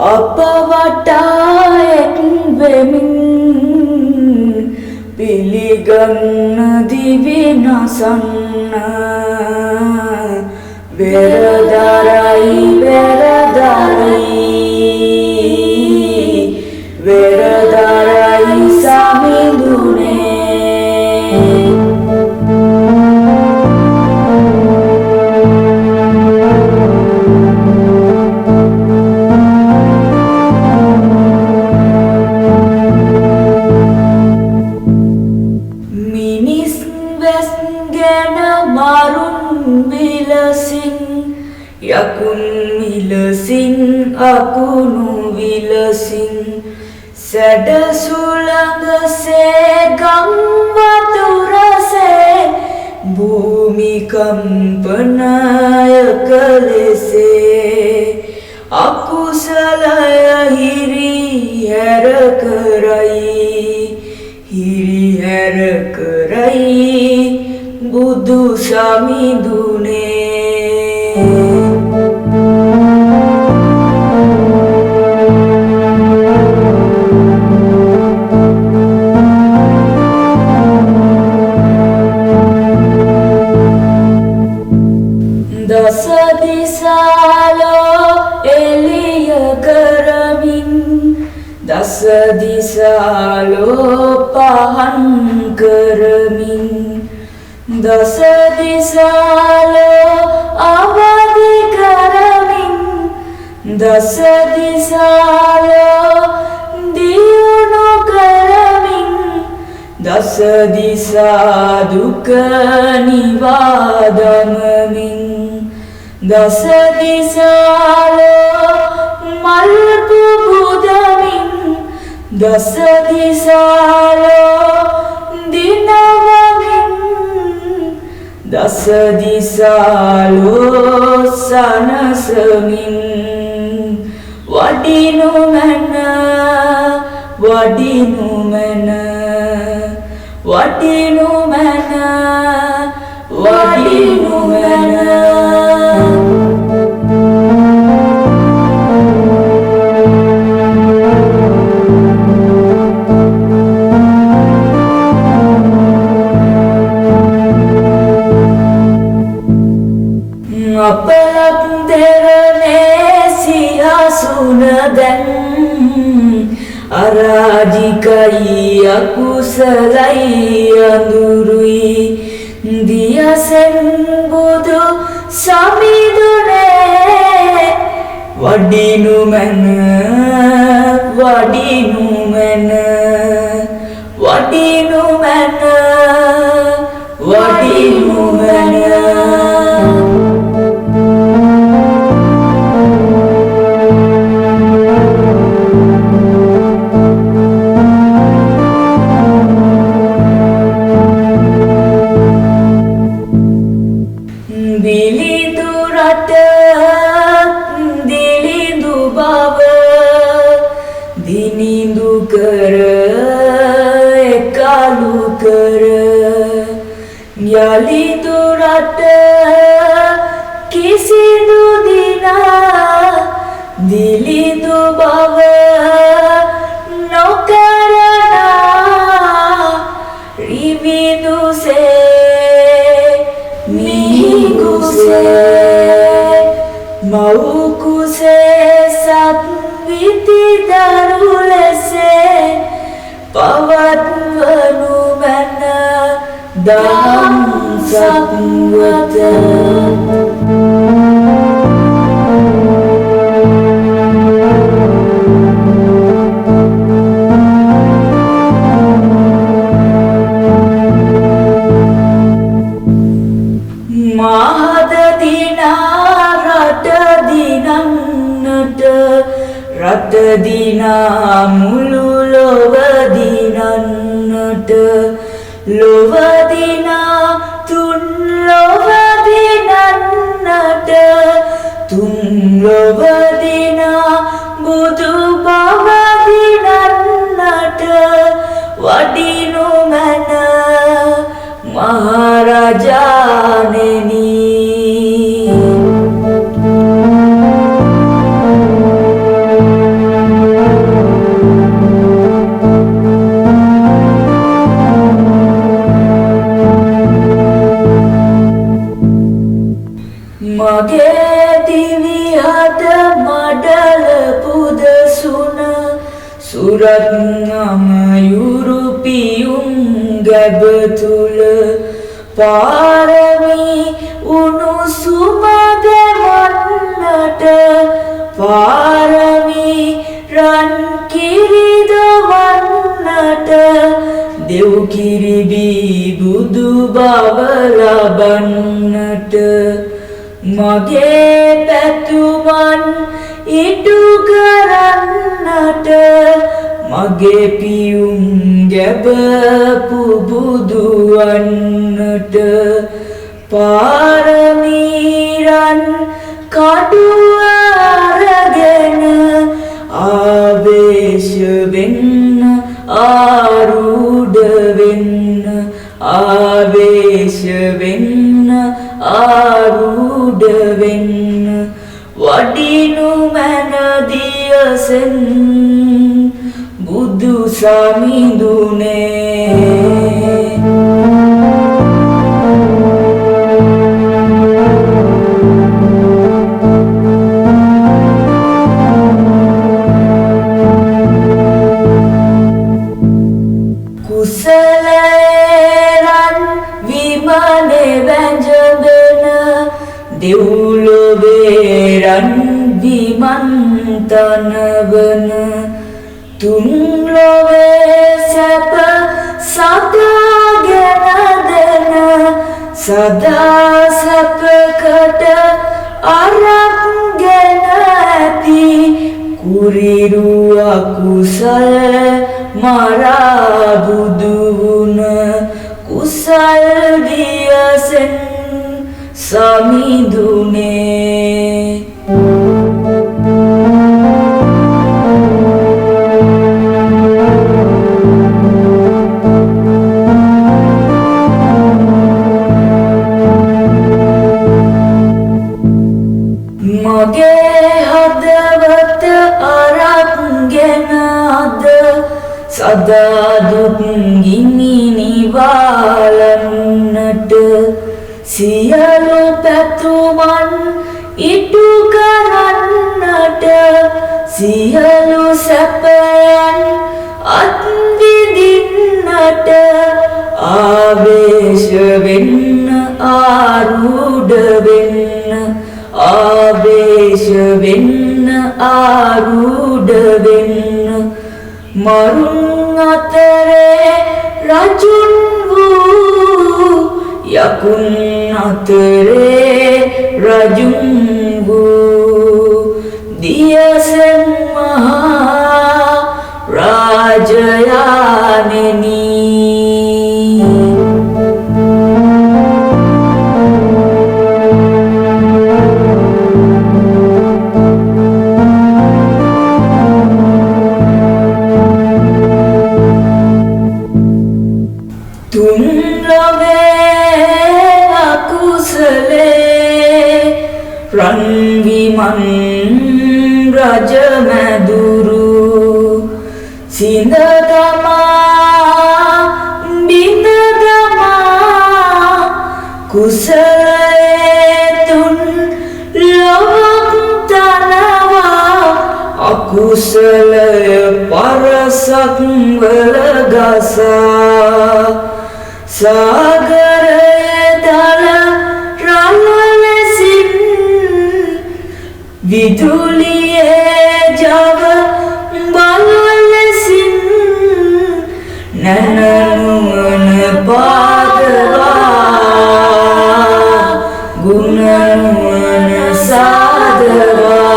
අප වටා එක් වෙමින් පිළිගන්න දිවි නසන්න වෙරදරයි සමිඳුනේ යකුන් විලසින් අකුණු විලසින් සැඩ සුළඟසේ ගම් වතුරසේ භූමි කම්පනයක ලෙසේ අකුසලය හිරිහැර කරයි බුදු සමිඳුනේ දස දිසාලෝ එළිය කරමින් දස දිසාලෝ පහන් කරමින් දස දිසාලෝ අවදි කරමින් දස දිසාලෝ දියුණු කරමින් දස දිසා දුක නිවාදමමින් දස දිසාලෝ මල් පුබුදමින් දස දිසාලෝ දිනවමින් දස දිසාලෝ සනසමින් වඩිනු මැන වඩිනු මැන වඩිනු මැන වඩිනු මැන අපලක් දෙරනේ සිහසුන දැන් අරාජිකයි අකුසලයි අඳුරුයි දියසෙන් බුදු සමිඳුනේ වඩිනු මැන වඩිනු මැන වඩිනු මැන වඩිනු මැන දිනිඳු කර එකලු කර යලි දුරට කිසිදු දිනා දිලිඳු බව නොකරනා රිවිදුසේ මිහිකුසේ මව්කුසේ සත් විති දරු ලෙසේ පවත්වනු මැන දහම් සත්වත මහද දිනා රට දිනන්නට රට දිනා මුළු ලොව දිනන්නට ලොව දිනා තුන් ලොව දිනන්නට තුන් ලොව දිනා බුදු බව දිනන්නට වඩිනු මැන මහරජාණෙනි මගේ දිවිහට මඩල පුදසුන සුරත් නමයුරු පියුම් ගැබ තුල පාරමී උණුසුම දෙවන්නට පාරමී රන් කිරි දවන්නට දෙව් කිරි බී බුදු බව ලබන්නට මගේ පැතුමන් ඉටු කරන්නට මගේ පියුම් ගැබ පුබුදුවන්නට පාරමීරන් කඩුව අරගෙන ආවේශ වෙන්න ආරූඪ වෙන්න ආවේශ වෙන්න ආරූඪ වෙන්න වඩිනු මැන දියසෙන් බුදු සමිඳුනේ කුසලයන් විමනේ වැජබෙන දෙව්ලොවේරන් විමන්තනවන තුන් ලොවේ සැප සදාගෙන දෙන සදා සැපකට කුරිරු අකුසල් මරා බුදු වුණ කුසල් දියසෙන් සමිඳුනේ මගේ හදවත අරක්ගෙන අද සදා දුක් ගිනි නිවාලන්නට සියලු පැතුමන් ඉටු කරන්නට සියලු සැපයන් අත්විඳින්නට ආවේශ වෙන්න ආරූඪ වෙන්න ආවේශ වෙන්න ආරූඪ වෙන්න මරුන් අතරේ රජුන් වූ යකුන් අතරේ රජුන් වූ දියසෙන් මහා රාජයාණෙනි තුන් ලොවේ අකුසලේ රන් විමන් රජ මැදුරු සිඳ දමා බිඳ දමා කුසලයේ තුන් ලොවක් තනවා අකුසලය පරසක් වල ගසා සාගරයේ දල රළ ලෙසින් විදුලියේ ජව බල ලෙසින් නැනනුවන පාදවා ගුණනුවන සාදවා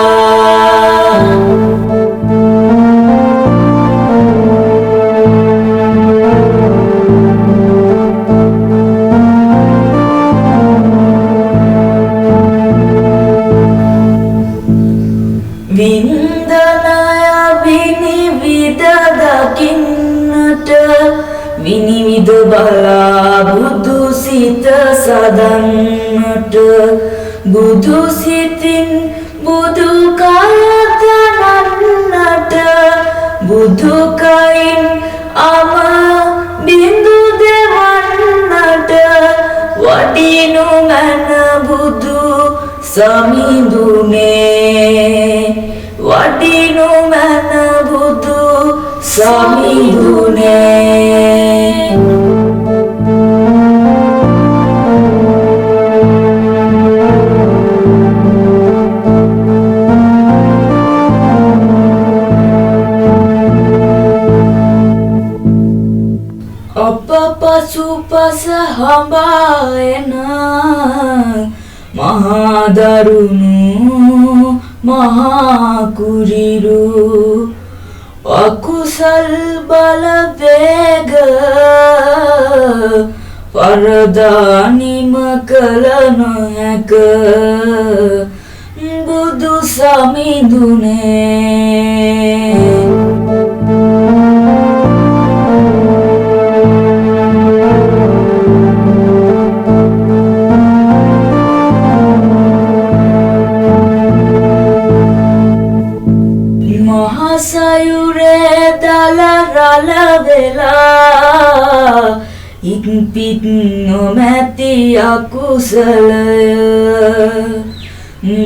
විනිවිද බලා බුදු සිත සදන්නට බුදු සිතින් බුදු කය තනන්නට බුදු කයින් අම බිඳු දෙවන්නට වඩිනු මන බුදු සමිඳුනේ වඩිනු මන බුදු සමිඳුනේ පසුපස හඹායන මහා දරුණු මහා කුරිරු අකුසල් බලවේග පරදානිම කල නොහැක බුදු සමිඳුනේ සයුරේ දල රළ වෙලා ඉක්පිත් නොමැති අකුසලය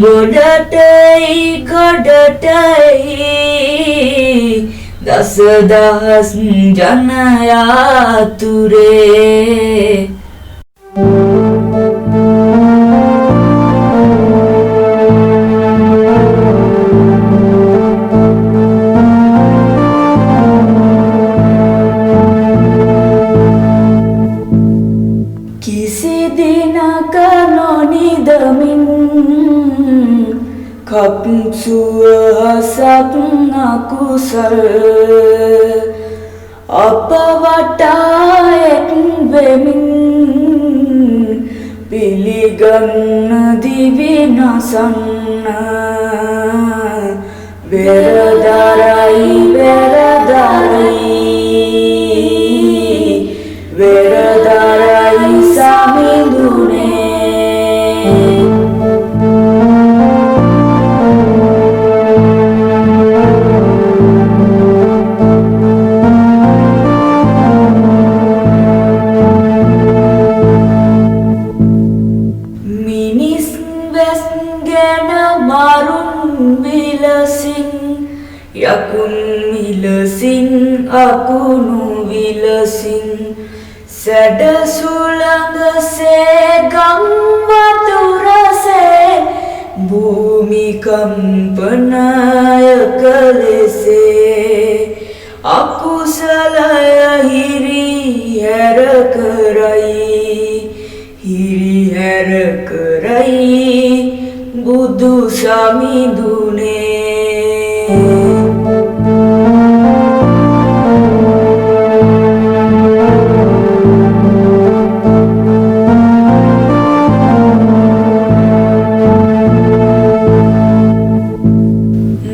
ගොඩටයි දසදහස් ජනයාතුරේ කප්සුව හසක් අකුසල් අප වටා එක් වෙමින් පිළිගන්න දිවි නසන්න වෙරදරයි සමිඳුනේ යකුන් විලසින් අකුණු විලසින් සැඩ සුළඟසේ ගම් වතුරසේ භූමිකම්පනයක ලෙසේ අකුසලය හිරිහැර කරයි බුදු සමිඳුනේ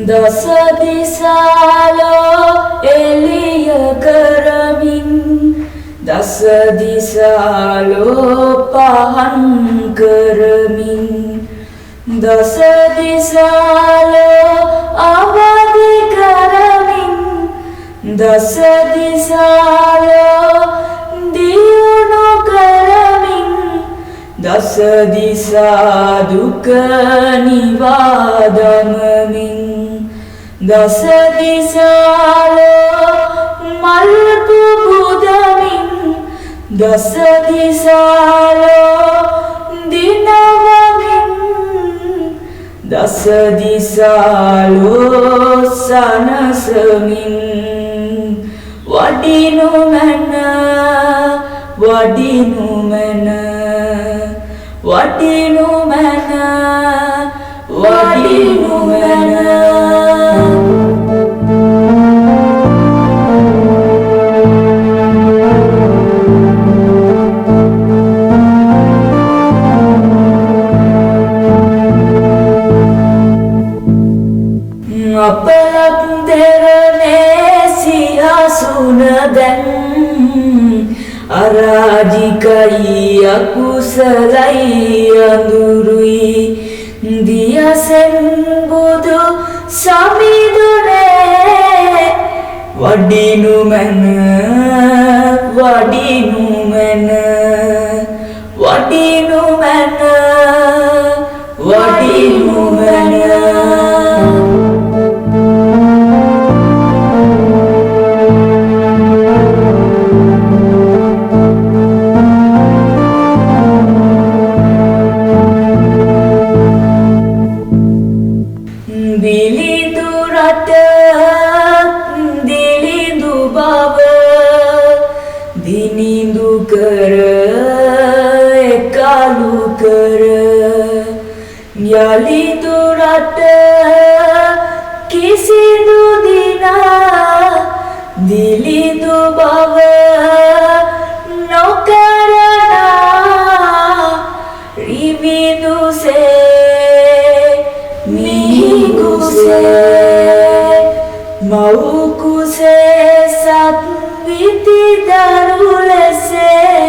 දස දිසාලෝ එළිය කරමින් දස දිසාලෝ පහන් කරමින් දස දිසාලෝ අවදි කරමින් දස දිසාලෝ දියුණු කරමින් දස දිසා දුක නිවාදමමින් දස දිසාලෝ මල් පුබුදමින් දස දිසාලෝ දිනවමින් දස දිසාලෝ සනසමින් වඩිනු මැන වඩිනු මැන වඩිනු මැන වඩිනු මැන අපලක් දෙරනේ සිහසුන දැන් අරාජිකයි අකුසලයි අඳුරුයි දියසෙන් බුදු සමිඳුනේ වඩිනු මැන වඩිනු මැන වඩිනු මැන වඩිනු මැන දිලිඳු රට දිලිඳු බව දිනිඳු කර එකලු කර යලිඳු රට කිසිදු දිනා දිලිඳු බව නොකරනා රිමිදුසේ මව්කුසේ සත්විති දරු ලෙසේ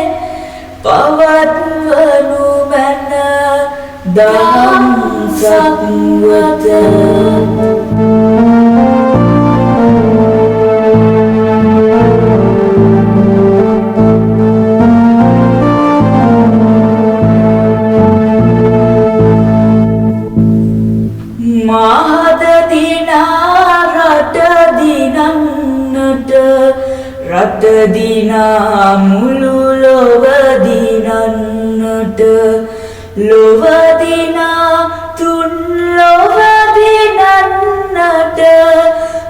පවත්වනු මැන දහම් සත්වත මහද දිනා රට දිනන්නට රට දිනා මුළු ලොව දිනන්නට ලොව දිනා තුන් ලොව දිනන්නට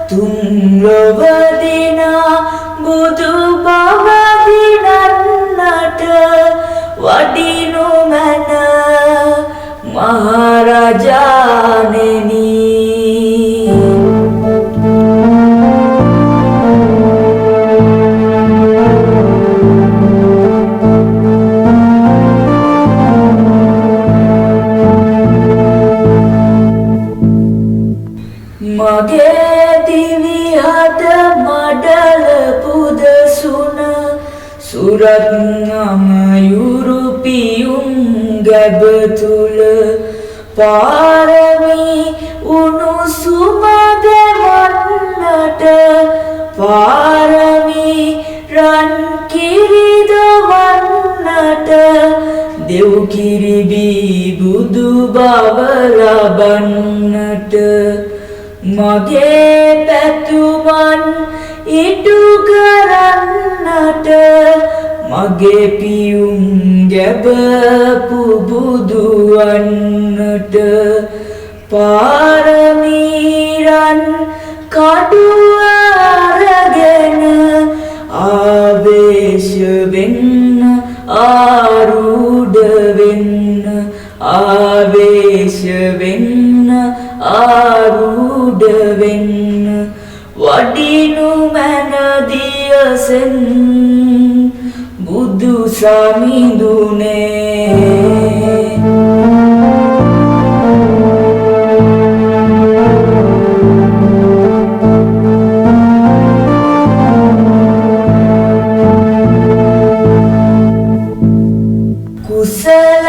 තුන් ලොව දිනා බුදු බව දිනන්නට වඩිනු මැන මහරජාණෙනි යුරුපියුම් ගැබ තුල පාරමී උණුසුම දෙවන්නට පාරමී රන් කිරි දවන්නට දෙව් කිරිබි බුදු බව ලබන්නට මගේ පැතුමන් ඉටු කරන්නට මගේ පියුම් ගැබ පුබුදුවන්නට පාරමීරන් කඩුව අරගෙන ආවේශ වෙන්න ආරූඪ වෙන්න ආවේශ වෙන්න ආරූඪ වෙන්න වඩිනු මැනදියසෙන් බුදු සමිඳුනේ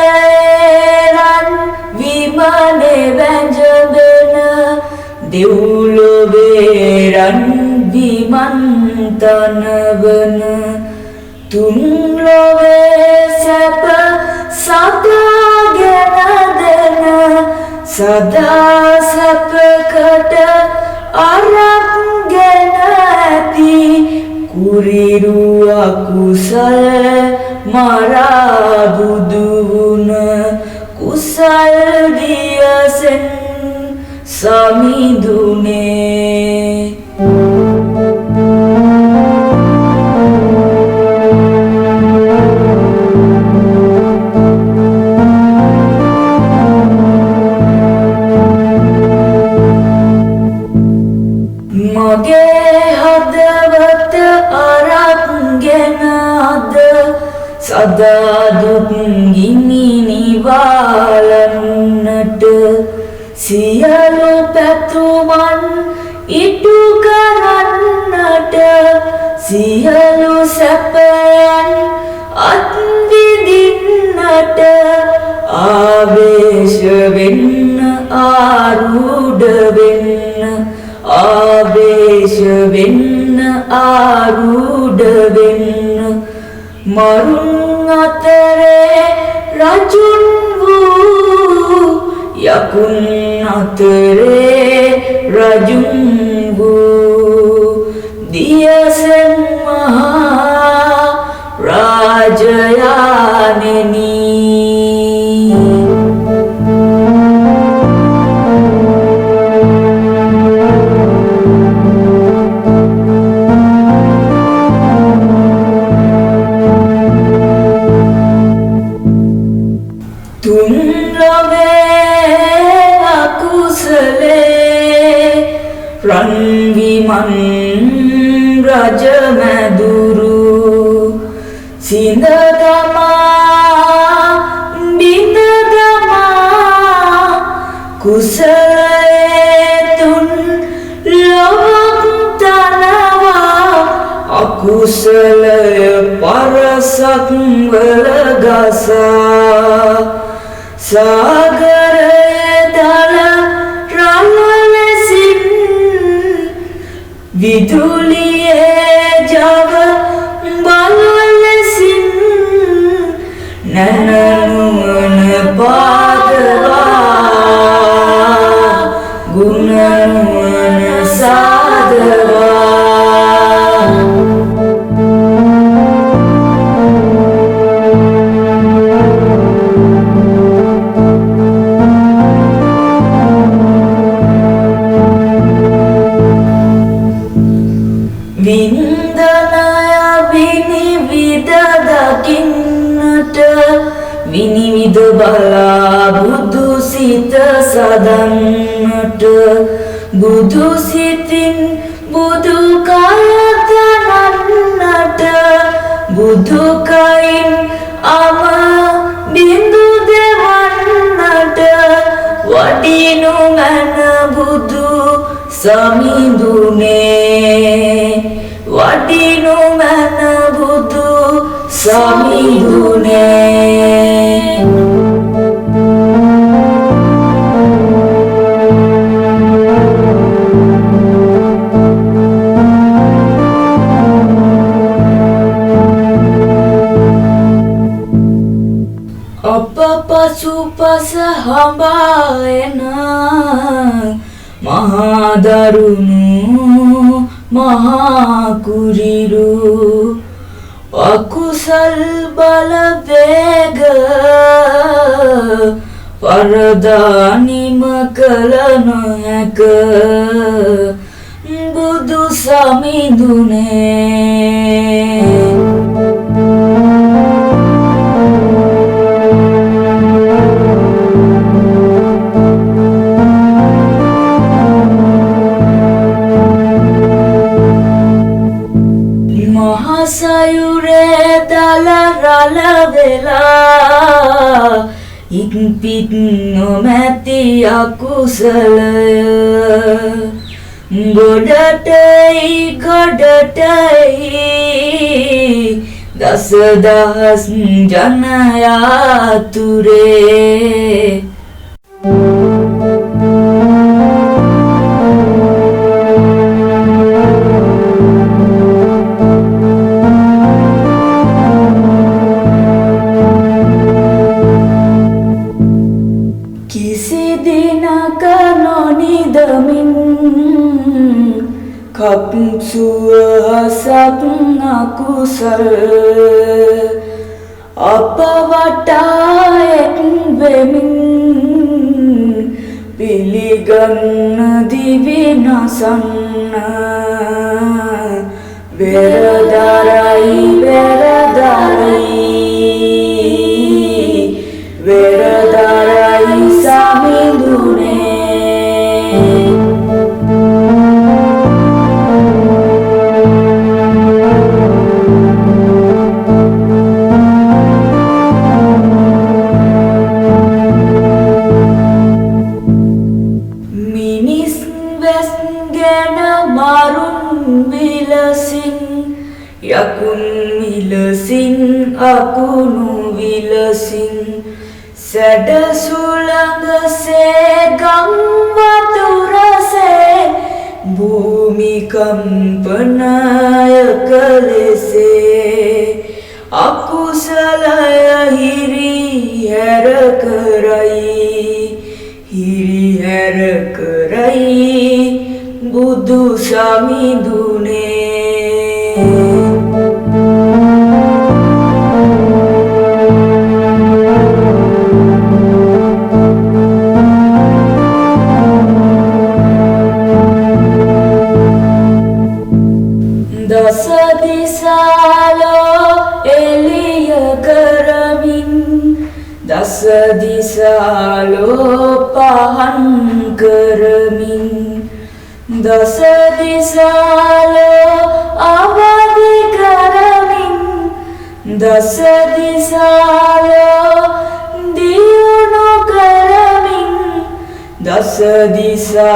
කුසලයන් විමනේ වැජබෙන දෙව්ලොවේ රන් විමන්තනවන තුන් ලොවේ සැප සදාගෙන දෙන සදා සැපකට අරගෙන ඇති කුරිරු අකුසල මරා බුදු වුණ කුසල් දියසෙන් සමිඳුනේ මගේ හදවත අරක්ගෙන අද සදා දුක් ගිනි නිවාලන්නට සියලු පැතුමන් ඉටු කරන්නට සියලු සැපයන් අත්විඳින්නට ආවේශ වෙන්න ආරූඪ වෙන්න ආවේශ වෙන්න ආරූඪ වෙන්න මරුන් අතරේ රජුන් වූ යකුන් අතරේ රජුන් වූ දියසෙන් මහා රාජයාණෙනි තුන් ලොවේ අකුසලේ රන් විමන් රජ මැදුරු සිඳ දමා බිඳ දමා කුසලේ තුන් ලොවක් තනවා අකුසලය පරසක් වල ගසා සාගරයේ දල රළ ලෙසින් විදුලියේ ජව බල ලෙසින් නැනනුවන පාදවා ගුණනුවන සාදවා විනිවිද බලා බුදු සිත සදන්නට බුදු සිතින් බුදු කය තනන්නට බුදු කයින් අම බිඳු දෙවන්නට වඩිනු මන බුදු සමිඳුනේ වඩිනු මන බුදු සමිඳුනේ සමිඳුනේ පසුපස හඹායන මහා දරුණු මහා කුරිරු අකුසල් බල වේග පරදානිම කල නොහැක බුදු සමිඳුනේ sayure dalarala vela ikpit nomati akusala godatai dasadas janaya ture Kapsuasak akusal apavatak vemin piliganna divinasanna veradarai samindune yakun vilasin akunu vilasin sada sulanga se gam vaturase bhumi kampanaya kalese akusalaya hiri hera karai budu samindune Dasadisalo pahan keramin Dasadisalo avadi keramin Dasadisalo diyunu keramin Dasadisa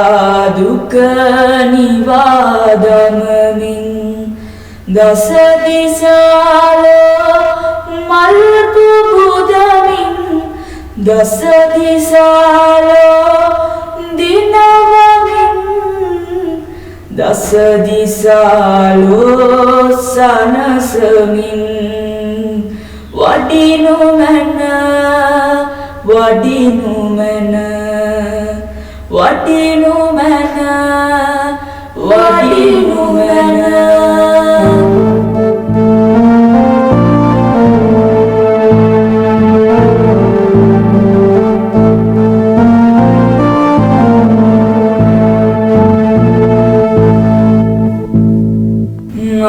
duka nivadamamin Dasadisalo malku budamin Dasadisalo dinavamin Dasadisalo sanasamin Vadinu mana Vadinu mana Vadinu mana Vadinu mana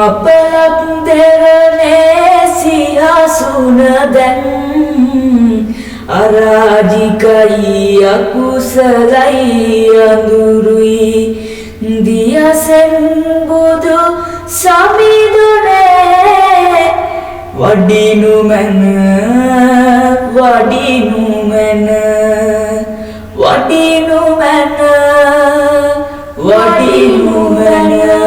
apalak derane sihasunadan arajikai akusalai andurui diyasen budu samidune vadinu mana vadinu mana vadinu mana vadinu mana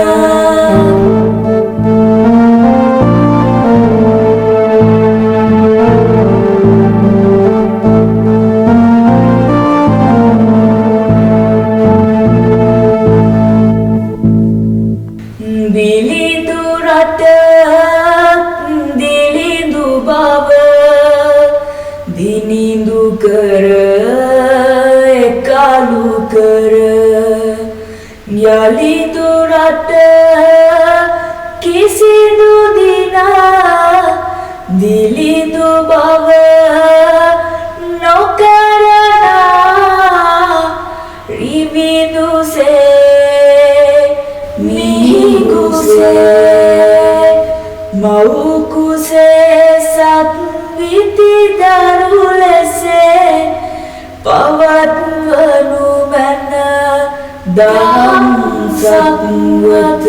Dinindu කර එකලු කර යලි දුරට කිසිදු දිනා දිලිඳු බව නොකරනා රිමිදුසේ මිහිකුසේ මව්කුසේ සත්විති දරු ලෙසේ පවත්වනු මැන දහම් සත්වත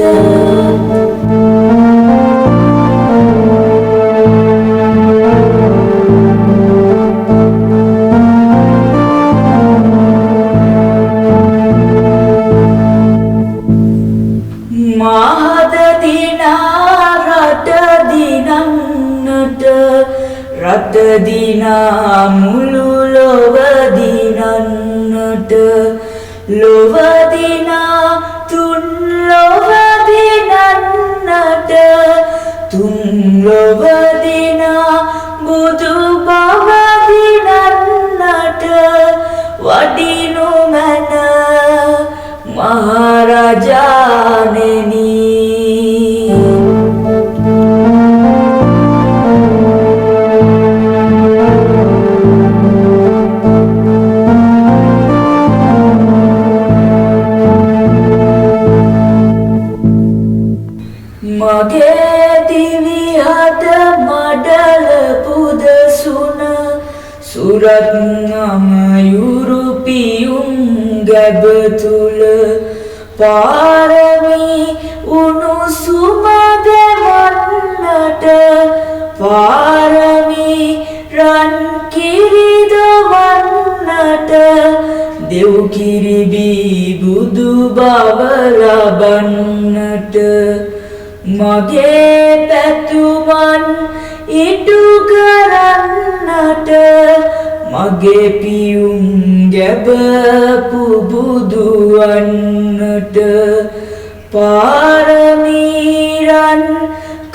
මහද දිනා රට දිනන්නට රට දිනා මුළු ලොව දිනන්නට ලොව දිනා තුන් ලොව දිනන්නට තුන් ලොව දිනා බුදු බව දිනන්නට වඩිනු මැන මහරජාණෙනි මගේ දිවි හද මඩල පුදසුන සුරත් අමයුරු පියුම් ගැබ තුල පාරමී උණුසුම දෙවන්නට පාරමී රන් කිරි දවන්නට දෙව් කිරිබි බුදු බව ලබන්නට මගේ පැතුමන් ඉටු කරන්නට මගේ පියුම් ගැබ පුබුදුවන්නට පාරමීරන්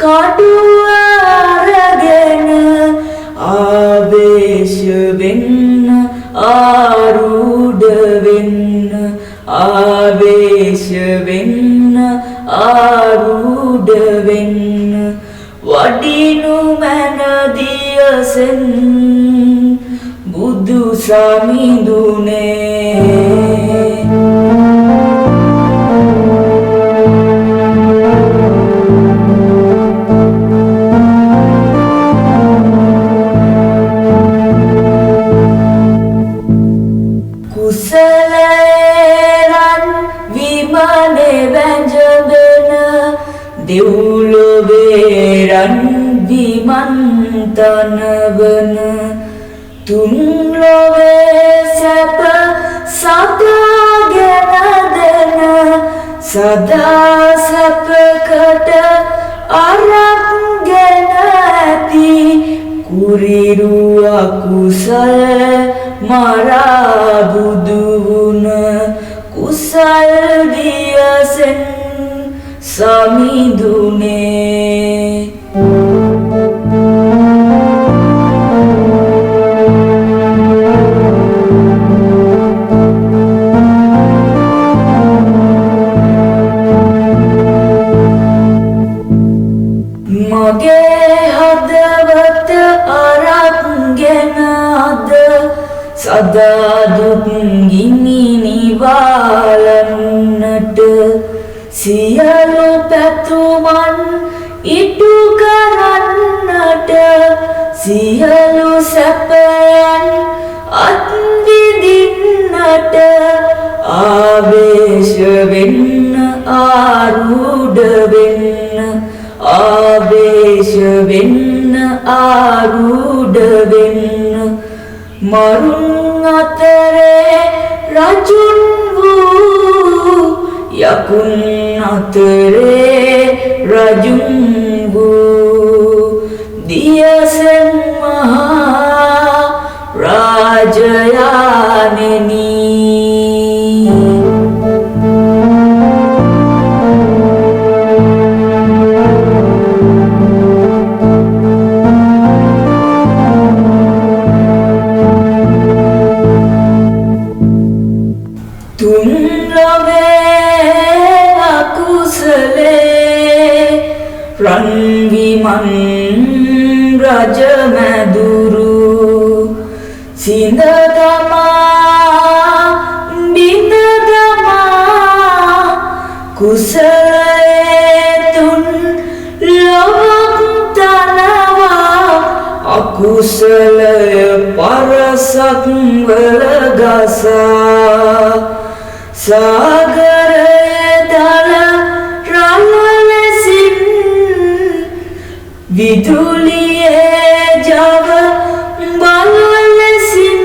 කඩුව අරගෙන ආවේශ වෙන්න ආරූඪ වෙන්න ආවේශ වෙන්න ආරූඪ වෙන්න වඩිනු මැන දියසෙන් බුදු සමිඳුනේ කුසලයන් විමනේ වැජඹෙන දෙව්ලොවේ රන් විමන්තනවන තුන් ලොවේ සැප සදාගෙන දෙන සදා සැපකට අරගෙන ඇති කුරිරු අකුසල මරා බුදු වුණ කුසල් දියසෙන් සමිඳුනේ මගේ හදවත අරක්ගෙන අද සදා දුක් ගිනි නිවාලන්නට සියලු පැතුමන් ඉටු කරන්නට සියලු සැපයන් අත්විඳින්නට ආවේශ වෙන්න ආරූඪ වෙන්න ආවේශ වෙන්න ආරූඪ වෙන්න මරුන් අතරේ රජුන් වූ යකුන් අතරේ රජුන් වූ දියසෙන් මහා රාජයාණෙනි මහන් රජ මැදුරු සිඳ දමා බිඳ දමා කුසලයේ තුන් ලොවක් තනවා අකුසලය පරසක් වල ගසා සාගරයේ දල රළ ලෙසින් විදුලියේ ජව බල ලෙසින්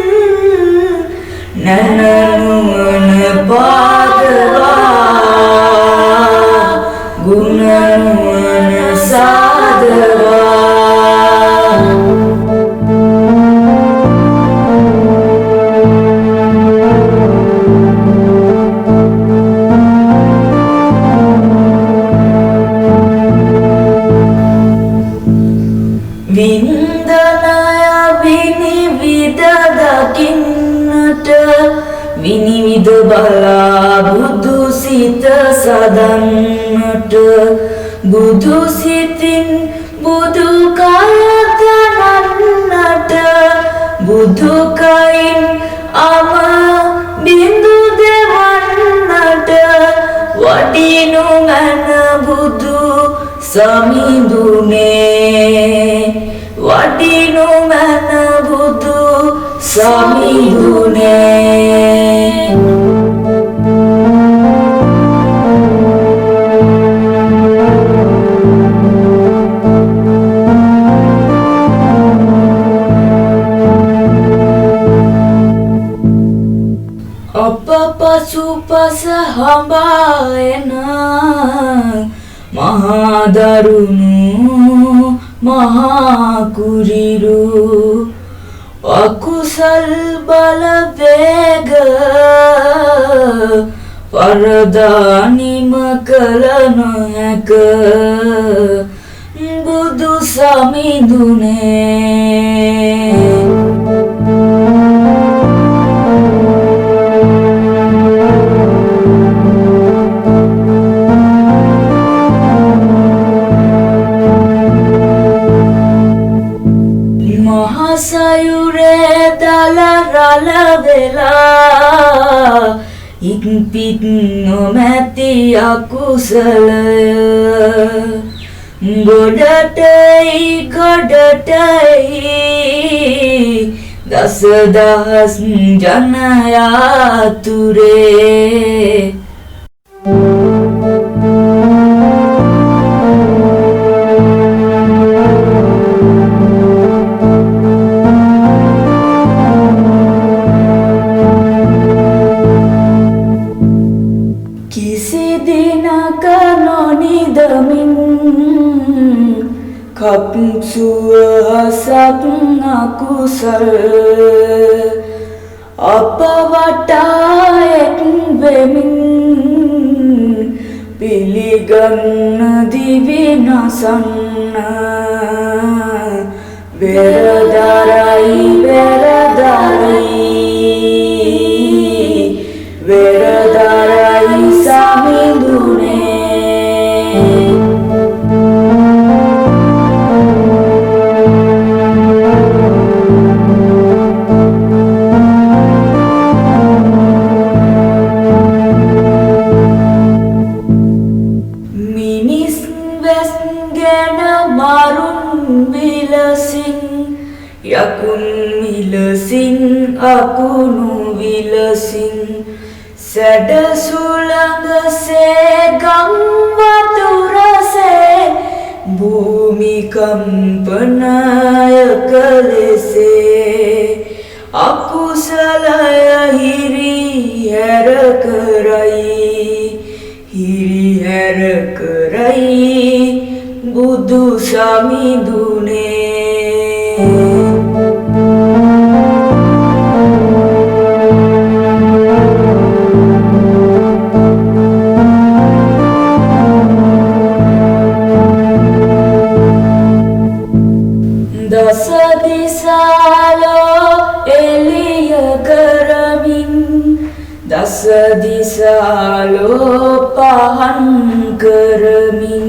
නැනනුවන පාදවා ගුණනුවන සාදවා විනිවිද බලා බුදු සිත සදන්නට බුදු සිතින් බුදු කය තනන්නට බුදු කයින් අම බිඳු දෙවන්නට වඩිනු මන බුදු සමිඳුනේ වඩිනු මන බුදු සමිඳුනේ පසුපස හඹායන මහා දරුණු මහා කුරිරු අකුසල් බල වේග පරදානිම කල නොහැක බුදු සමිඳුනේ සයුරේ දල රළ වෙලා ඉක්පිත් නොමැති අකුසලය ගොඩටයි දසදහස් ජනයාතුරේ සුවහසක් අකුසල් අප වටා එක් වෙමින් පිළිගන්න දිවිනසන්න වෙරදරයි සමිඳුනේ යකුන් විලසින් අකුණු විලසින් සැඩ සුළඟසේ ගම් වතුරසේ භූමිකම්පනයක ලෙසේ අකුසලය හිරිහැර කරයි බුදු සමිඳුනේ දස දිසාලෝ එළිය කරමින් දස දිසාලෝ පහන් කරමින්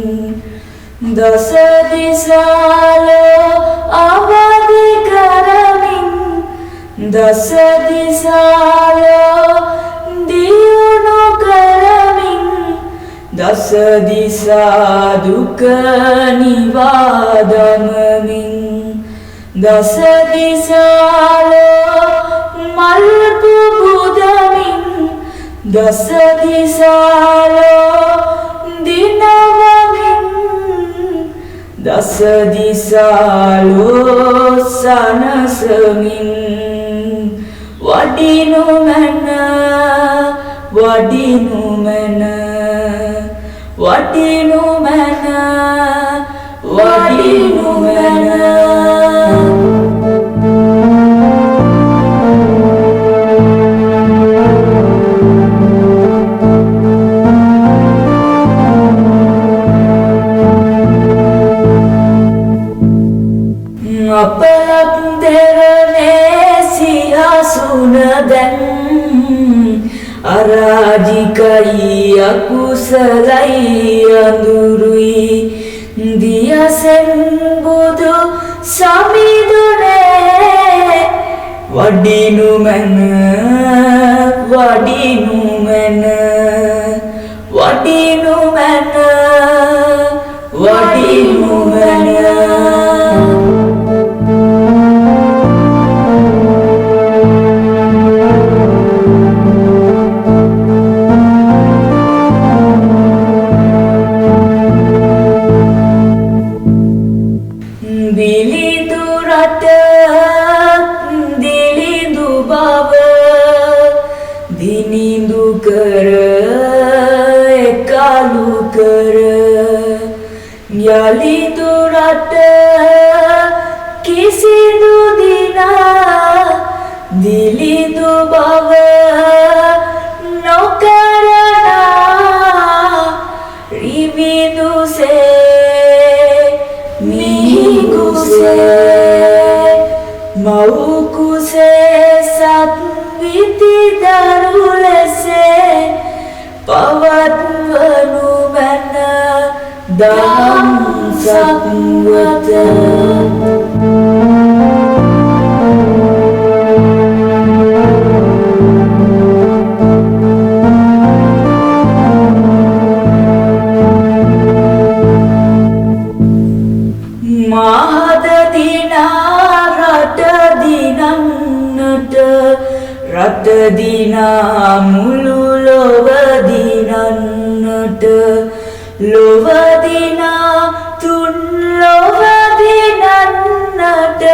දස දිසාලෝ අවදි කරමින් දස දිසාලෝ දියුණු කරමින් දස දිසා දුක නිවාදමමින් දස දිසාලෝ මල් පුබුදමින් දස දිසාලෝ දිනවමින් දස දිසාලෝ සනසමින් වඩිනු මැන වඩිනු මැන වඩිනු මැන වඩිනු මැන අපලක් දෙරනේ සිහසුන දැන් අරාජිකයි අකුසලයි අඳුරුයි දියසෙන් බුදු සමිඳුනේ වඩිනු මැන වඩිනු මැන වඩිනු මැන වඩිනු මැන දිලිඳු රට දිලිඳු බව දිනිඳු කර එකලු කර යලිඳු රට කිසිදු දිනා දිලිඳු බව නොකරනා රිවිදුසේ මව්කුසේ සත්විති දරු ලෙසේ පවත්වනු මැන දහම් සත්වත මහද දිනා රට දිනන්නට රට දිනා මුළු ලොව දිනන්නට ලොව දිනා තුන් ලොව දිනන්නට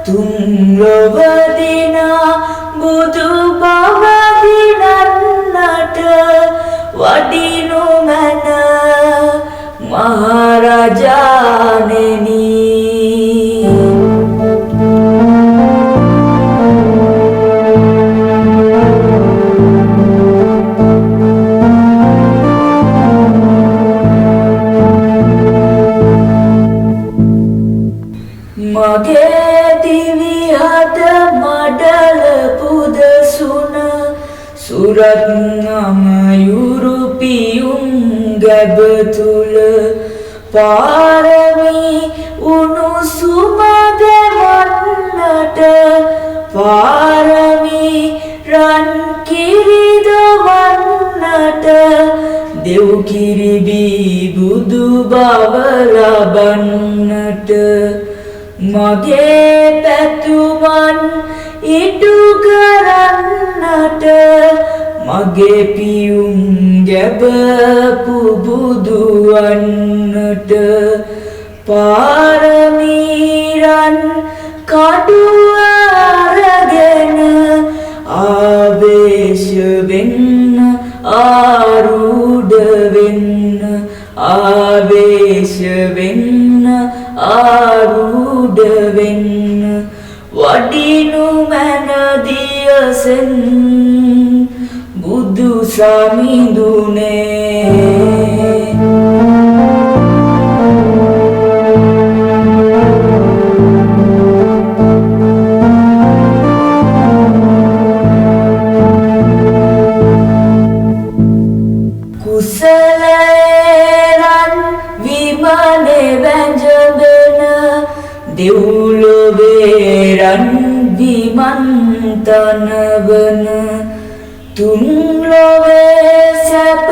තුන් ලොව දිනා බුදු බව දිනන්නට වඩිනු මැන මහරජාණෙනි මගේ දිවිහත මඩල පුදසුන සුරත් අමයුරු පියුම් ගැබ තුල පාරමී උණුසුම දෙවන්නට පාරමී රන් කිරි දවන්නට දෙව් කිරිබි බුදු බව ලබන්නට මගේ පැතුමන් ඉටු කරන්නට මගේ පියුම් ගැබ පුබුදුවන්නට පාරමීරන් කඩුව අරගෙන ආවේශ වෙන්න ආරූඪ වෙන්න ආවේශ වෙන්න ආරූඪ වෙන්න වඩිනු මැන දියසෙන් බුදු සමිඳුනේ කුසලයන් විමන නිවන් තනවන තුන් ලොවේ සැප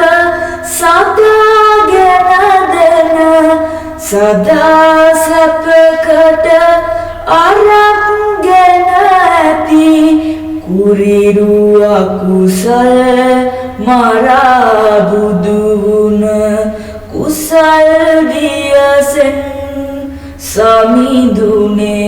සදාගෙන දෙන සදා සැපකට අරගෙන ඇති කුරිරු අකුසල මරා බුදු වුණ කුසල් දියසෙන් සමිඳුනේ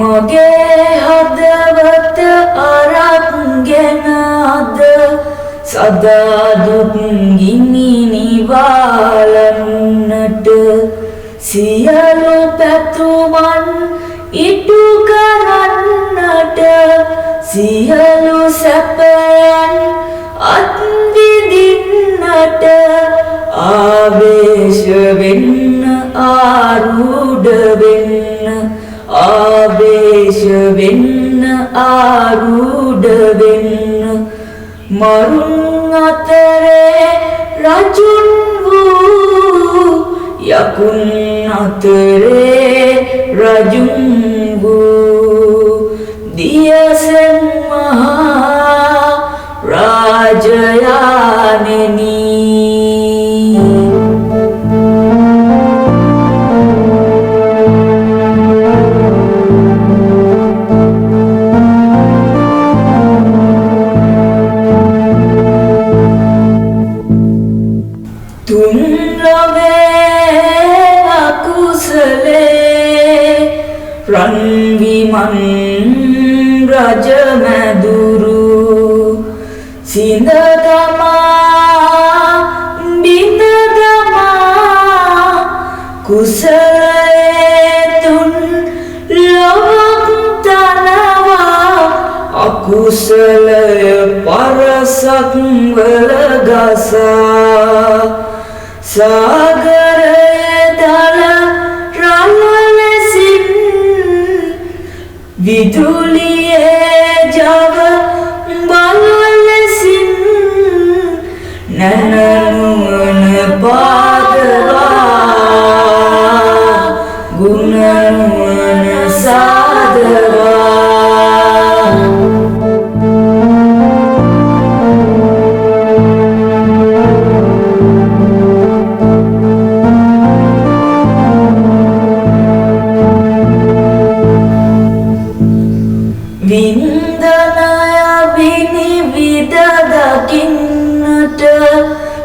මගේ හදවත අරක්ගෙන අද සදා දුක් ගිනි නිවාලන්නට සියලු පැතුමන් ඉටු කරන්නට සියලු සැපයන් අත්විඳින්නට ආවේශ වෙන්න ආරූඪ වෙන්න ආවේශ වෙන්න ආරූඪ වෙන්න මරුන් අතරේ රජුන් වූ යකුන් අතරේ රජුන් වූ දියසෙන් මහා රාජයාණෙනි තුන් ලොවේ අකුසලේ රන් විමන් රජ මැදුරු සිඳ දමා බිඳ දමා කුසලයේ තුන් ලොවක් තනවා අකුසලය පරසක් වල ගසා සාගරයේ දල රළ ලෙසින් විදුලියේ ජව බල ලෙසින් නැනනුවන පාදවා ගුණනුවන සාදවා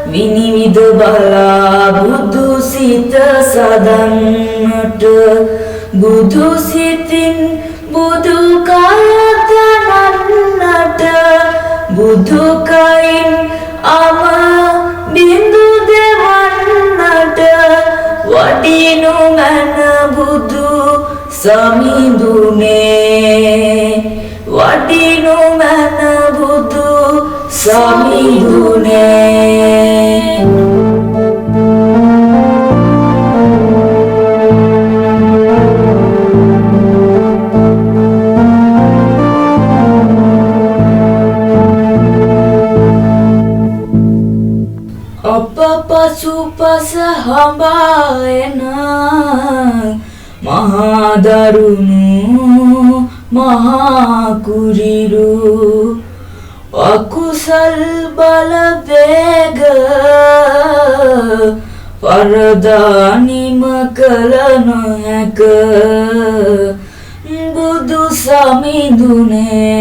විනිවිද බලා බුදු සිත සදන්නට බුදු සිතින් බුදු කය තනන්නට බුදු කයින් අම බිඳු දෙවන්නට වඩිනු මන බුදු සමිඳුනේ වඩිනු මන බුදු සමිඳුනේ අප පසුපස හඹායන මහා දරුණු මහා කුරිරු අකුසල් බල වේග පරදානිම කල නොහැක බුදු සමිඳුනේ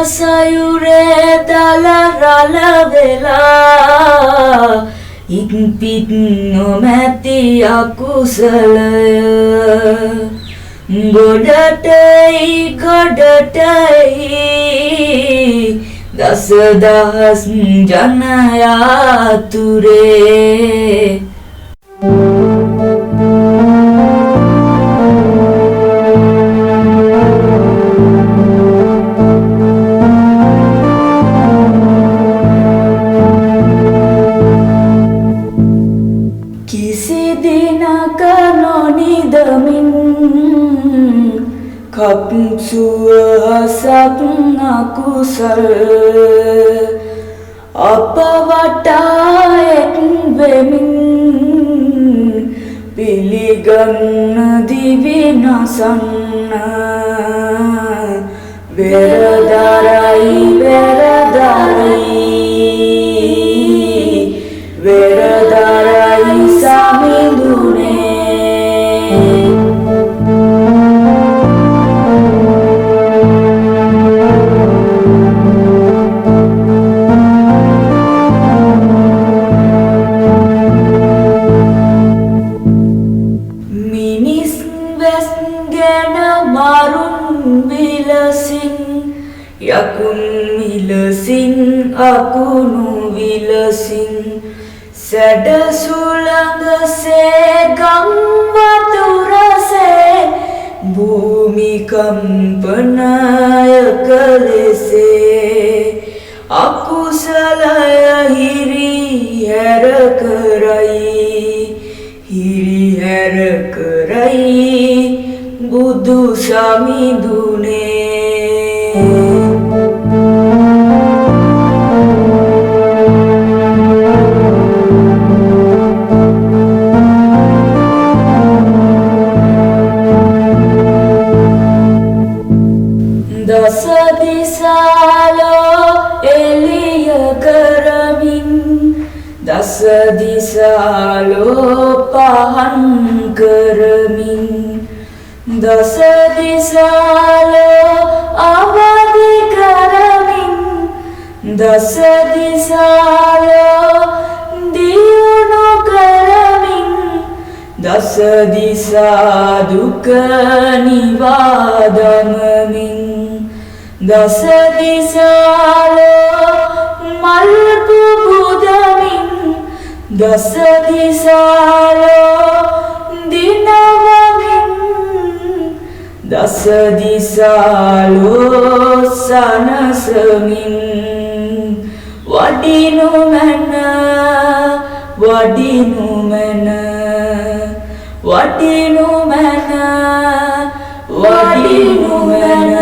සයුරේ දල රළ වෙලා ඉක්පිත් නොමැති අකුසලය ගොඩටයි දසදහස් ජනයාතුරේ සුවහසක් අකුසල් අප වටා එක් වෙමින් පිළිගන්න දිවි නසන්න වෙරදරයි සමිඳුනේ යකුන් විලසින් අකුණු විලසින් සැඩ සුළඟසේ ගම් වතුරසේ භූමිකම්පනයක ලෙසේ අකුසලය හිරිහැර කරයි බුදු සමිඳුනේ දස දිසාලෝ එළිය කරමින් දස දිසාලෝ පහන් කරමින් දස දිසාලෝ අවදි කරමින් දස දිසාලෝ දියුණු කරමින් දස දිසා දුක නිවාදමමින් දස දිසාලෝ මල් පුබුදමින් දස දිසාලෝ දිනවමින් දස දිසාලෝ සනසමින් වඩිනු මැන වඩිනු මැන වඩිනු මැන වඩිනු මැන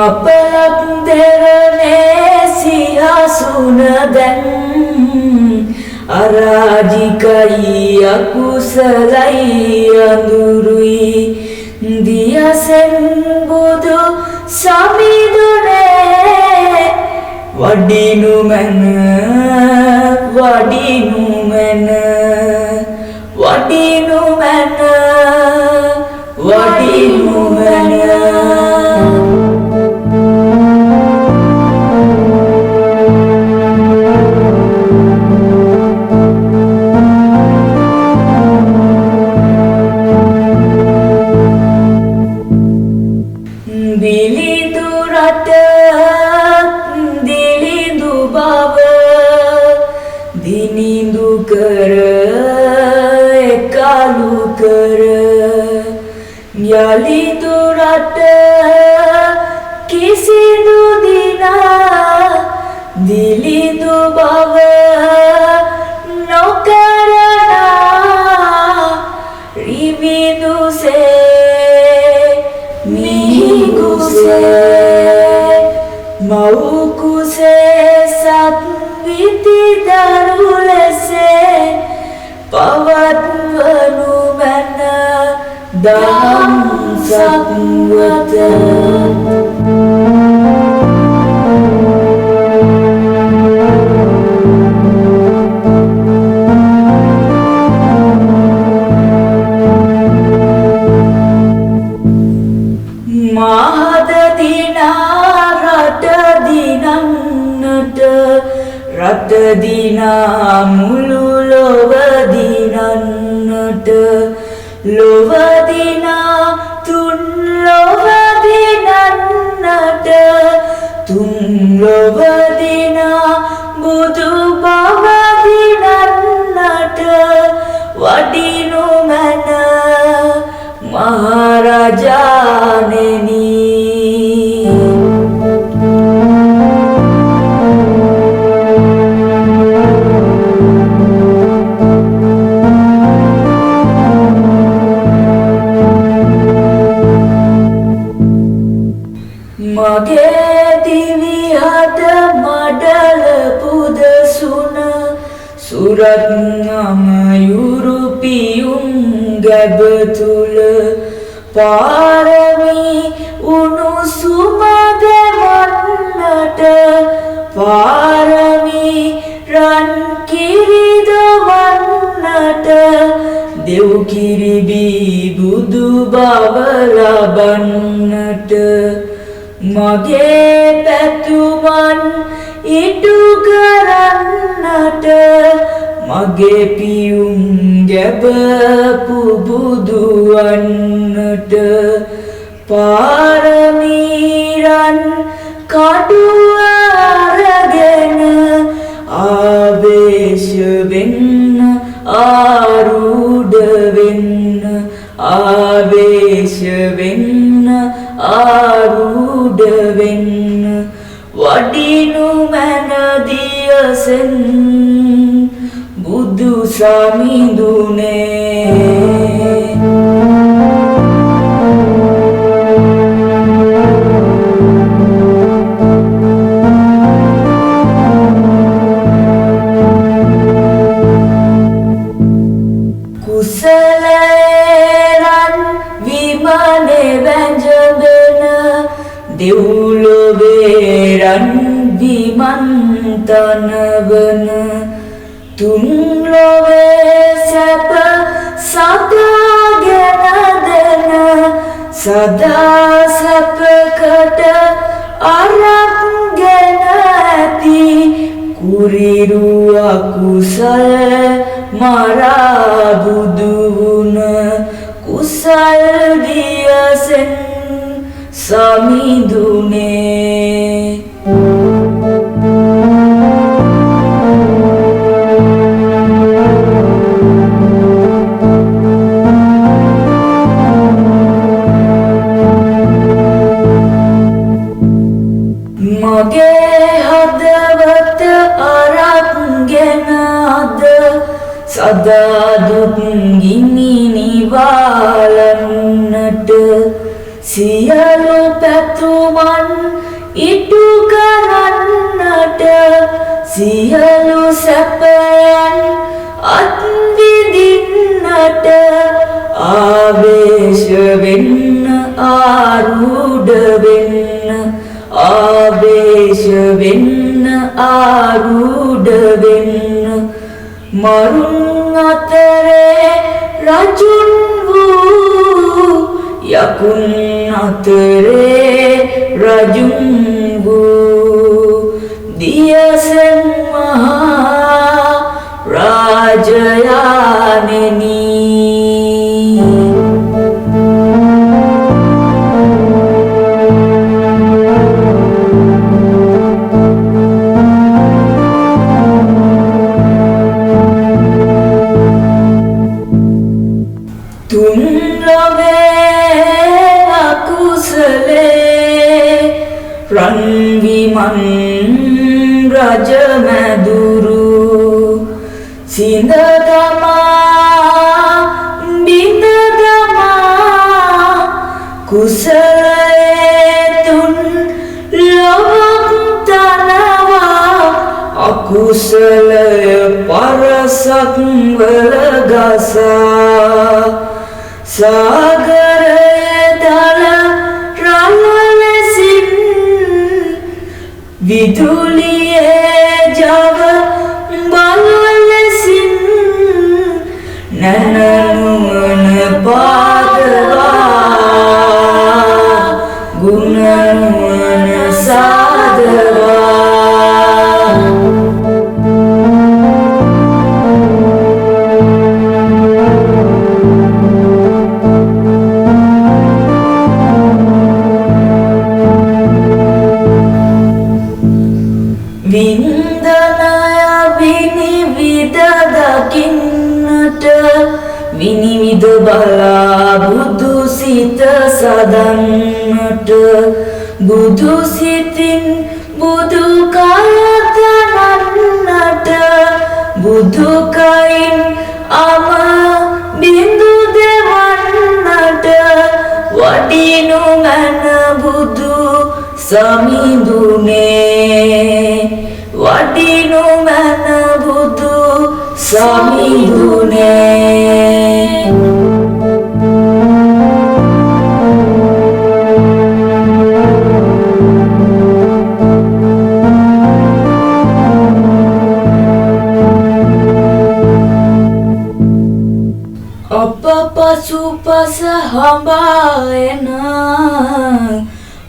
අපලක් දෙරනේ සිහසුන දැන් අරාජිකයි අකුසලයි අඳුරුයි දියසෙන් බුදු සමිඳුනේ වඩිනු මැන වඩිනු මැන වඩිනු මැන වඩිනු මැන දිලිඳු රට දිලිඳු බව දිනිඳු කර එකලු කර යලිඳු රට කිසිදු දිනා දිලිඳු බව නොකරනා රිවිදුසේ මව්කුසේ සත්විති දරු ලෙසේ පවත්වනු මැන දහම් සත්වත මහද දිනා රට දිනන්නට රට දිනා මුළු ලොව දිනන්නට ලොව දිනා තුන් ලොව දිනන්නට තුන් ලොව දිනා බුදු බව දිනන්නට වඩිනු මැන මහරජාණෙනි මගේ දිවිහට මඩල පුදසුන සුරත් අමයුරු පියුම් ගැබ තුල පාරමී උණුසුම දෙවන්නට පාරමී රන් කිරි දවන්නට දෙව් කිරිබි බුදු බව ලබන්නට මගේ පැතුමන් ඉටු කරන්නට මගේ පියුම් ගැබ පුබුදුවන්නට පාරමීරන් කඩුව අරගෙන ආවේශ වෙන්න ආරූඪ වෙන්න ආවේශ වෙන්න ආරූඪ වෙන්න වඩිනු මැනදියසෙන් බුදු සමිඳුනේ කුසලයන් විමනේ වැංජබන දෙව්ලොවේ රන් විමන්තනවන තුන් ලොවේ සැප සදාගෙන දෙන සදා සැපකට අරගෙන ඇති කුරිරු අකුසල මරා බුදු වුණ කුසල් දියසෙන් සමිඳුනේ මගේ හදවත අරක්ගෙන අද සදා දුක් ගිනි නිවාලන්නට සියලු පැතුමන් ඉටු කරන්නට සියලු සැපයන් අත්විඳින්නට ආවේශ වෙන්න ආරූඪ වෙන්න ආවේශ වෙන්න ආරූඪ වෙන්න මරුන් අතරේ රජුන් වූ යකුන් අතරේ රජුන් වූ දියසෙන් මහා රාජයාණෙනි තුන් ලොවේ අකුසලේ රන් විමන් රජ මැදුරු සිඳ දමා බිඳ දමා කුසලේ තුන් ලොවක් තනවා අකුසලය පරසක් වල ගසා සාගරයේ දල රළ ලෙසින් විදුලියේ ජව බල ලෙසින් නැනනුවන පාදවා ගුණනුවන සාදවා විනිවිද බලා බුදු සිත සදන්නට බුදු සිතින් බුදු කය තනන්නට බුදු කයින් අම බිඳු දෙවන්නට වඩිනු මන බුදු සමිඳුනේ වඩිනු මන බුදු සමිඳුනේ පසුපස හඹායන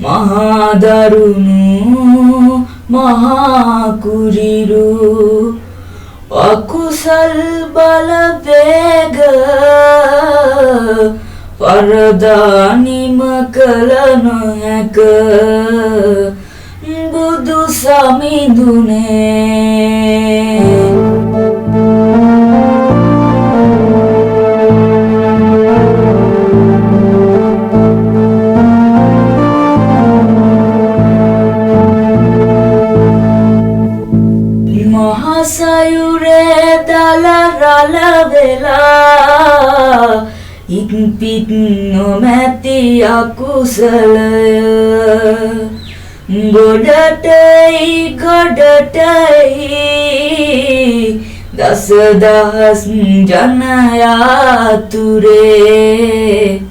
මහා දරුණු මහා කුරිරු අකුසල් බල වේග පරදානිම කල නොහැක බුදු සමිඳුනේ sayure dalarala vela ikpit nomati akusala godatai dasadas janaya ture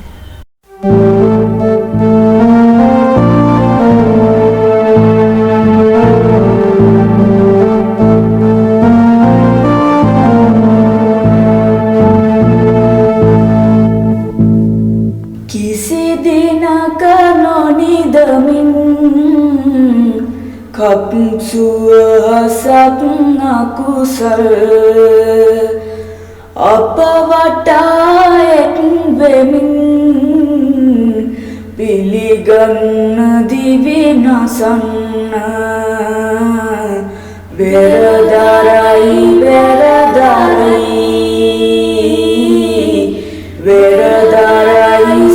suasak akusal apa wataek vemin piliganna divinasanna veradarai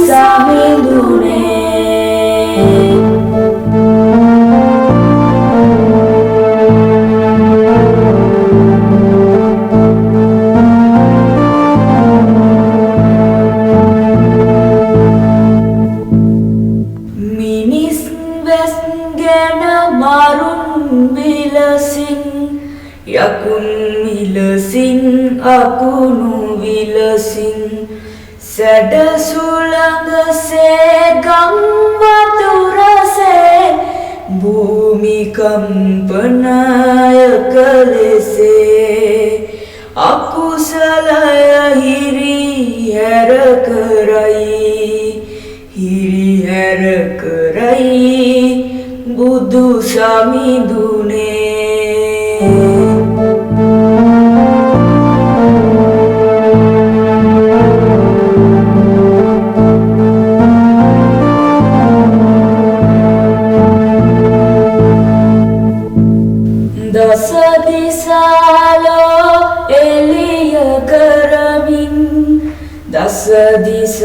samindune yakun vilasin akunu vilasin sada sulanga se gam vaturase bhumi kampanaya kalese akusala hiri her karai budu samindune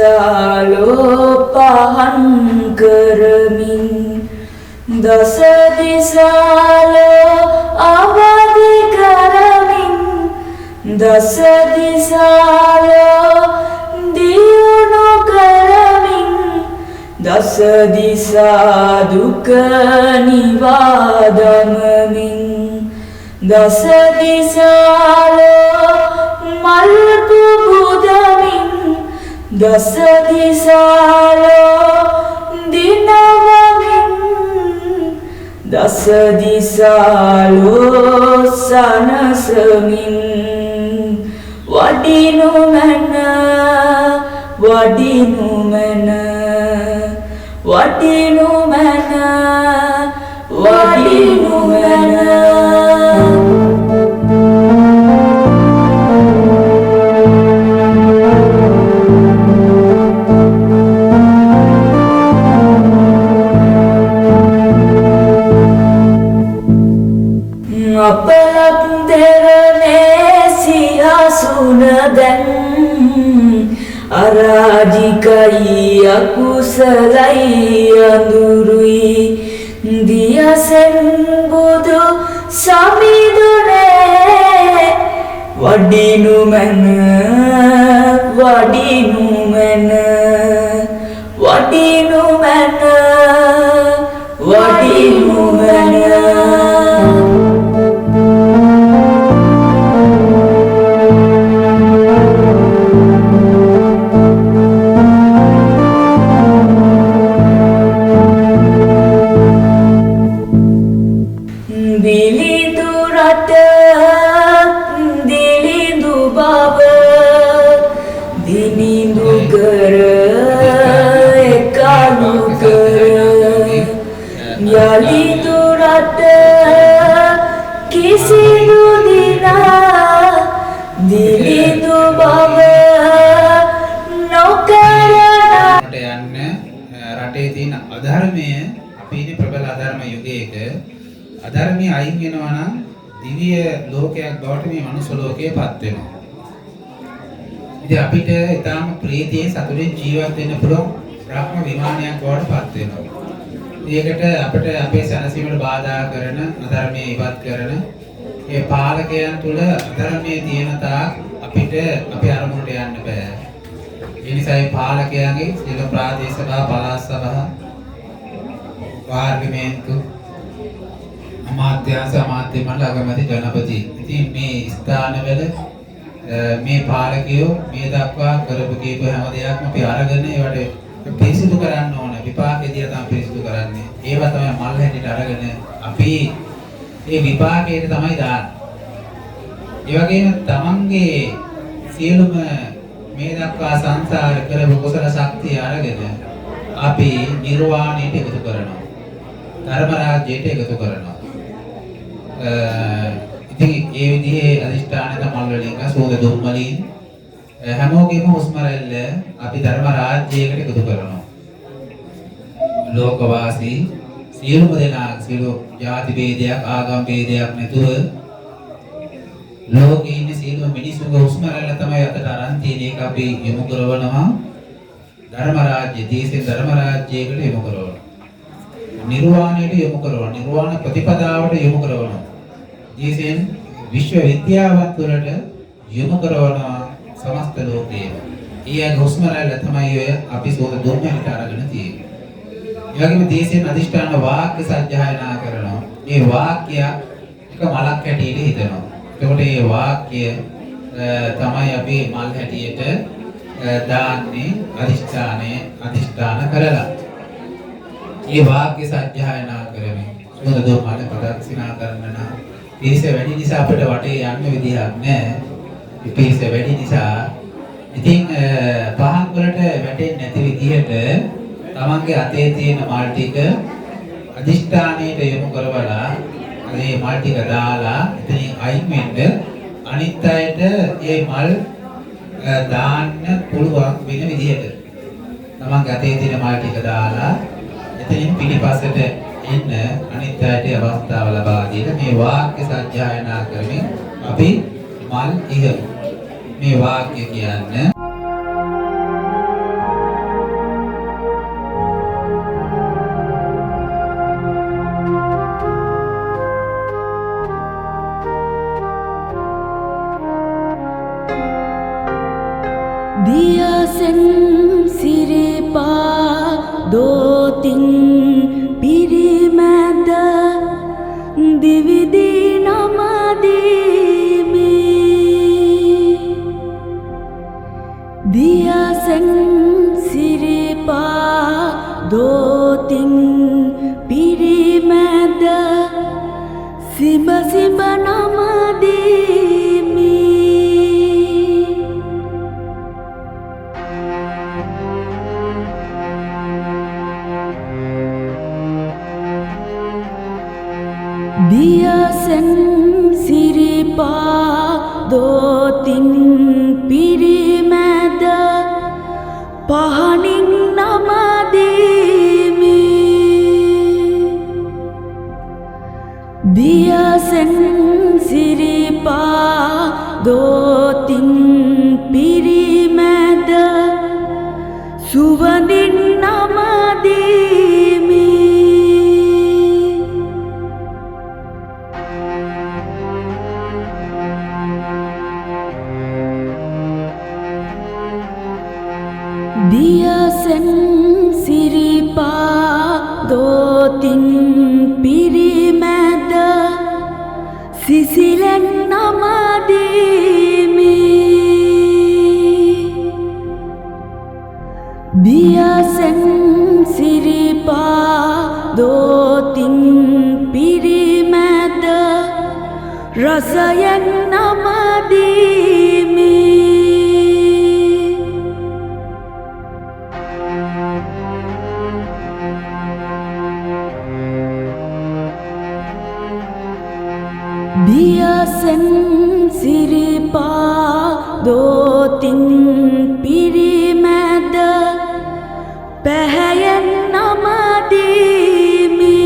Dasadisalo pahan keramin Dasadisalo avadi keramin Dasadisalo diunu keramin Dasadisa duka nivadamamin Dasadisalo malpu budamin Dasadisalo dinavamin Dasadisalo sanasamin Vadinu mana Vadinu mana Vadinu mana Vadinu mana apalak derane sihasunadam arajikai akusalai andurui diyasen budu samidune vadinu mana vadinu mana vadinu mana vadinu යලි දුරට කිසිදු දිනා දිලිඳු බව නොකරනා යන්න රටේ තියෙන අධර්මය අපි ඉන්නේ ප්‍රබල අධර්ම යුගයක අධර්මී අයින් වෙනවා නම් දිව්‍ය ලෝකයක් බවට මේ මනුස්ස ලෝකයපත් වෙනවා. ඉතින් අපිට ඊටාම ප්‍රීතියෙන් සතුටින් ජීවත් වෙන්න පුළුවන් බ්‍රහ්ම විමානයක් බවට පත් වෙනවා. ඒකට අපිට අපේ සැනසීමට බාධා කරන අධර්මයේ ඉවත් කරන ඒ පාලකයන් තුල අධර්මයේ තියෙන තාක් අපිට අපේ අරමුණට යන්න බෑ. ඒ නිසා මේ පාලකයන්ගේ සියලු ප්‍රාදේශ සභා පළාත් සභා පාර්ලිමේන්තු අමාත්‍යාංශ අමාත්‍ය මණ්ඩල අගමැති ජනපති ඉතින් මේ ස්ථානවල මේ පාලකයෝ මේ දක්වා කරපු කීප හැම දෙයක්ම අපි අරගෙන ඒවට පිරිසිදු කරන්න ඕන විපාකෙදී තමයි පිරිසිදු කරන්නේ ඒවා තමයි මල් හැටියට අරගෙන අපි ඒ විපාකයට තමයි දාන්නේ ඒ වගේම තමන්ගේ සියලුම මේ දක්වා සංසාර කරපු කුසල ශක්තිය අරගෙන අපි නිර්වාණයට එකතු කරනවා ධර්ම රාජ්‍යයට එකතු කරනවා ඉතින් ඒ විදිහේ අදිෂ්ඨාන තමල් වලින් සෝද දුම් වලින් හැමෝගෙම හුස්ම රැල්ල අපි ධර්ම රාජ්‍යයකට එකතු කරනවා ලෝකවාසී සියලුම දෙනා සියලු ජාති ભેදයක් ආගම් ભેදයක් නැතුව ලෝකේ ඉන්න සියලුම මිනිස්සුන්ගේ හුස්ම රැල්ල තමයි අතට අරන් තියෙන එක අපි යොමු කරනවා ධර්ම රාජ්‍ය දේශේ ධර්ම රාජ්‍යයකට යොමු කරනවා නිර්වාණයට යොමු කරනවා නිර්වාණ ප්‍රතිපදාවට යොමු කරනවා දේශෙන් විශ්ව විද්‍යාවත් වලට යොමු කරනවා සමස්ත ලෝකයේම. ඊයන් හුස්ම රැල්ල තමයි ඔය අපි සෝද දුම්මලට අරගෙන තියෙන්නේ. ඒ වගේම දේශෙන් අධිෂ්ඨාන වාක්‍ය සජ්ජායනා කරනවා. මේ වාක්‍ය එක මලක් හැටියට හිතනවා. එතකොට මේ වාක්‍ය තමයි අපි මල් හැටියට දාන්නේ අධිෂ්ඨාන කරලා. මේ වාක්‍ය සජ්ජායනා කරමින් සෝද දුම්මල ප්‍රදක්ෂිනා කරන්න නම් පිරිස වැඩි නිසා අපිට වටේ යන්න විදිහක් නැහැ. පිරිස වැඩි නිසා ඉතින් පහන් වලට වැටෙන්නේ නැති විදිහට තමන්ගේ අතේ තියෙන මල් ටික අදිෂ්ඨානයට යොමු කරවලා මේ මල් ටික දාලා එතනින් අයින් වෙන්න අනිත් අයට මේ මල් දාන්න පුළුවන් වෙන විදිහට තමන්ගේ අතේ තියෙන මල් ටික දාලා එතනින් පිටිපස්සට එන්න අනිත් අයට අවස්ථාව ලබා දෙන මේ වාක්‍ය සජ්ජායනා කරමින් අපි මල් ඉහළු මේ වාක්‍ය කියන්නේ දියසෙන් සිරිපා දෝතින් පිරිමැද දිවිදී නමදීමි දියසෙන් සිරිපා දෝතින් පිරිමැද සිඹ සිඹ නමදීමි දියසෙන් සිරිපා දෝතින් පිරිමැද පහනින් නමදීමි දියසෙන් සිරිපා දෝතින් පිරිමැද සුවඳින් නමදීමි දියසෙන් සිරිපා දෝතින් පිරිමැද සිසිලෙන් නමදීමි දියසෙන් සිරිපා දෝතින් පිරිමැද රසයෙන් නමදීමි දියසෙන් සිරිපා දෝතින් පිරිමැද පැහැයෙන් නමදීමි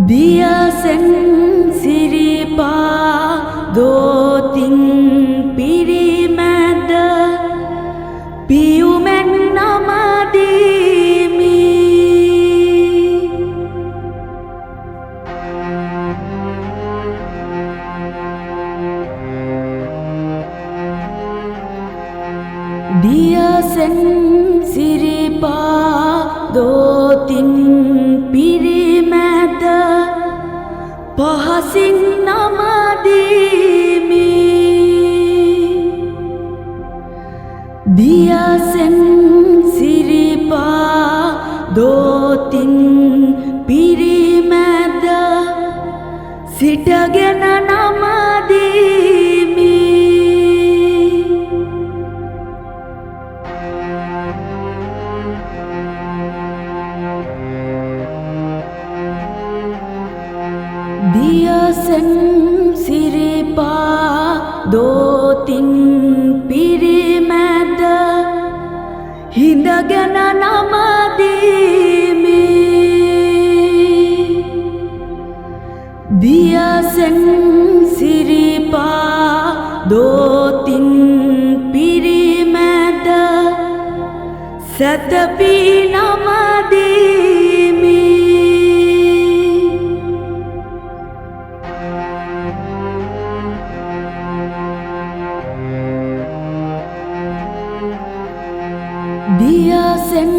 දියසෙන් සිරිපා දෝතින් පිරිමැද පියුමෙන් නමදීමි දියසෙන් සිරිපා දෝතින් පිරිමැද පහසින් නමදීමි දියසෙන් සිරිපා දෝතින් පිරිමැද සිටගෙන නමදීමි දියසෙන් සිරිපා දෝතින් පිරිමැද හිඳගෙන නමදීමි දියසෙන් සිරිපා දෝතින් පිරිමැද සැතපී නමදීමි දියසෙන්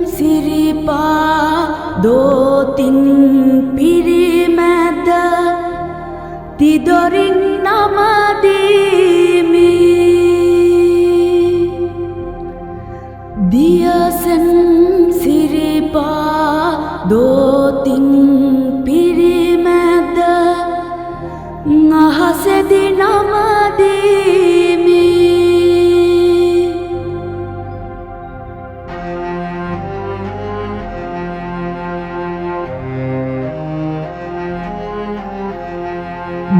සිරිපා දෝතින් පිරිමැද තිදොරින් නමදීමි දියසෙන් සිරිපා දෝතින් පිරිමැද අහසෙදි නමදීමි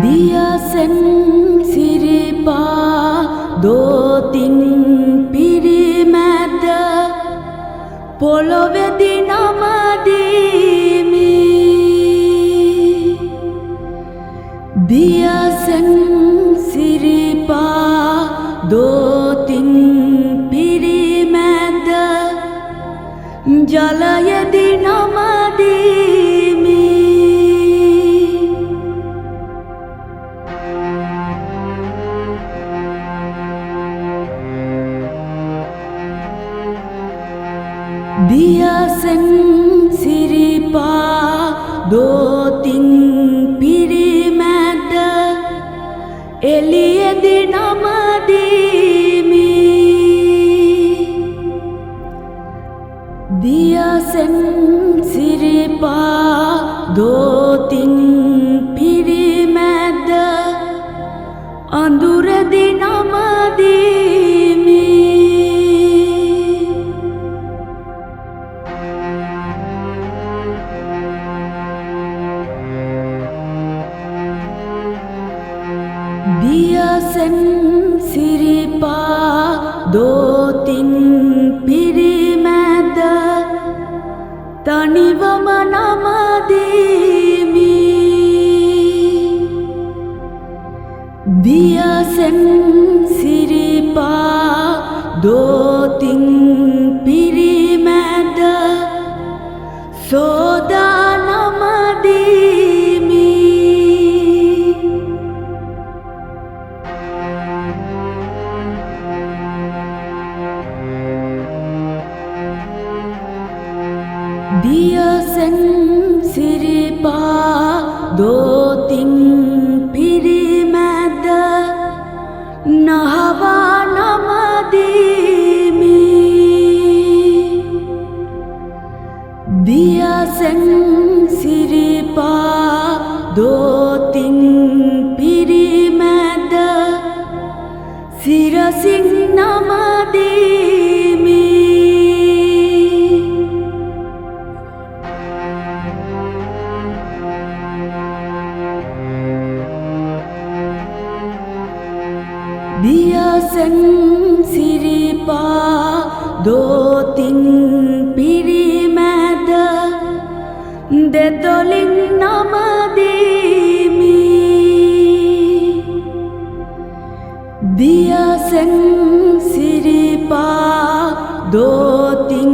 දියසෙන් සිරිපා දෝතින් පිරිමැද පොළොවේදි නමදීමි දියසෙන් සිරිපා දෝතින් පිරිමැද ජලයේදි නමදීමි දියසෙන් සිරිපා දෝතින් පිරිමැද එළියේදි නමදීමි දියසෙන් සිරිපා දෝතින් පිරිමැද අඳුරේදි නමදීමි දියසෙන් සිරිපා දෝතින් පිරිමැද තනිවම නමදීමි දියසෙන් සිරිපා දෝතින් පිරිමැද සෝදා නමදීමි දියසෙන් සිරිපා දෝතින් පිරිමැද නහවා නමදීමි දියසෙන් සිරිපා දෝතින් පිරිමැද සිරසින් නමදීමි දෙතොලින් නමදීමි දියසෙන් සිරිපා දෝතින්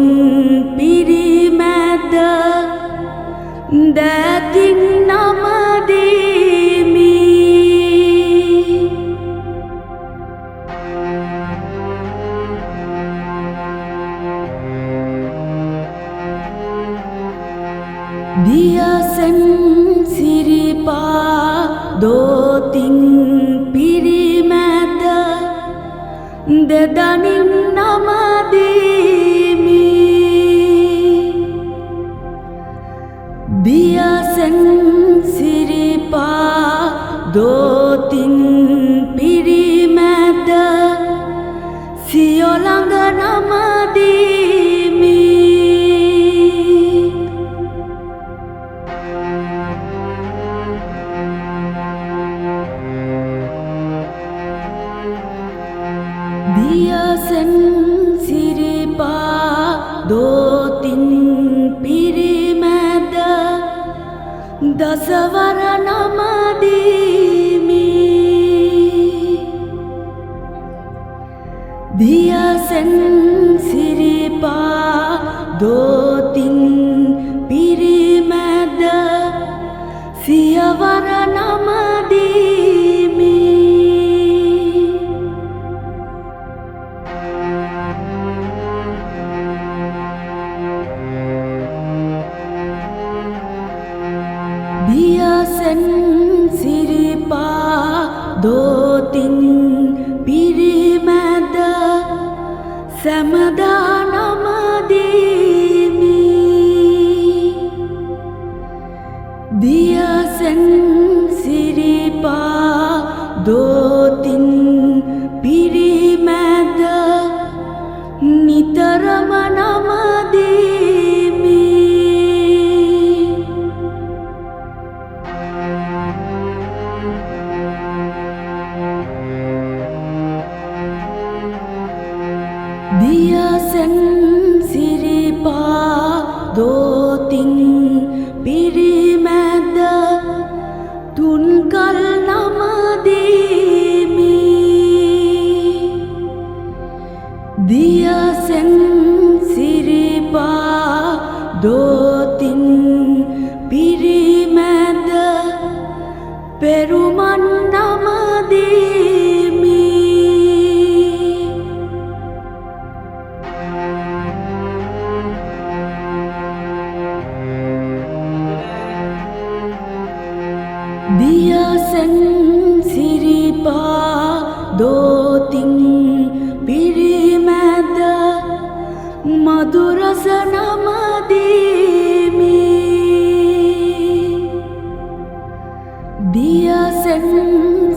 පිරිමැද දැතින් නමදීමි දියසෙන් සිරිපා දෝතින් පිරිමැද දෙදනින් නමදීමි දියසෙන් සිරිපා දෝතින් පිරිමැද සියොළඟ නමදීමි දියසෙන් සිරිපා දෝතින් පිරිමැද දසවර නමදීමි දියසෙන් සිරිපා දෝතින් පිරිමැද සියවර නමදීමි දියසෙන් සිරිපා දෝතින් පිරිමැද සැමදා නමදීමි දියසෙන් සිරිපා දෝතින් පිරිමැද නිතරම නමදීමි දියසෙන් සිරිපා දෝතින් පිරිමැද තුන්කල් නමදීමි දියසෙන් සිරිපා දෝතින් පිරිමැද පෙරුමන් නමදීමි දියසෙන් සිරිපා දෝතින් පිරිමැද මధుරස නමදීමි දියසෙන්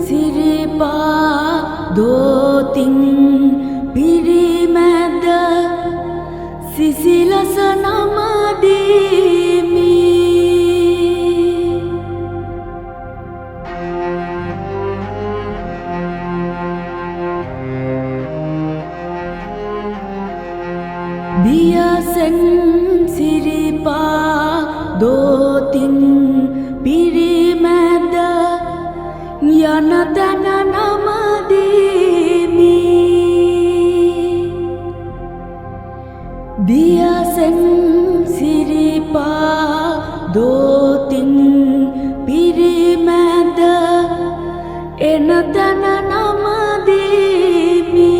සිරිපා දෝතින් පිරිමැද සිසිලස නමදීමි දියසෙන් සිරිපා දෝතින් පිරිමැද යන තැන නමදීමි දියසෙන් සිරිපා දෝතින් පිරිමැද එන තැන නමදීමි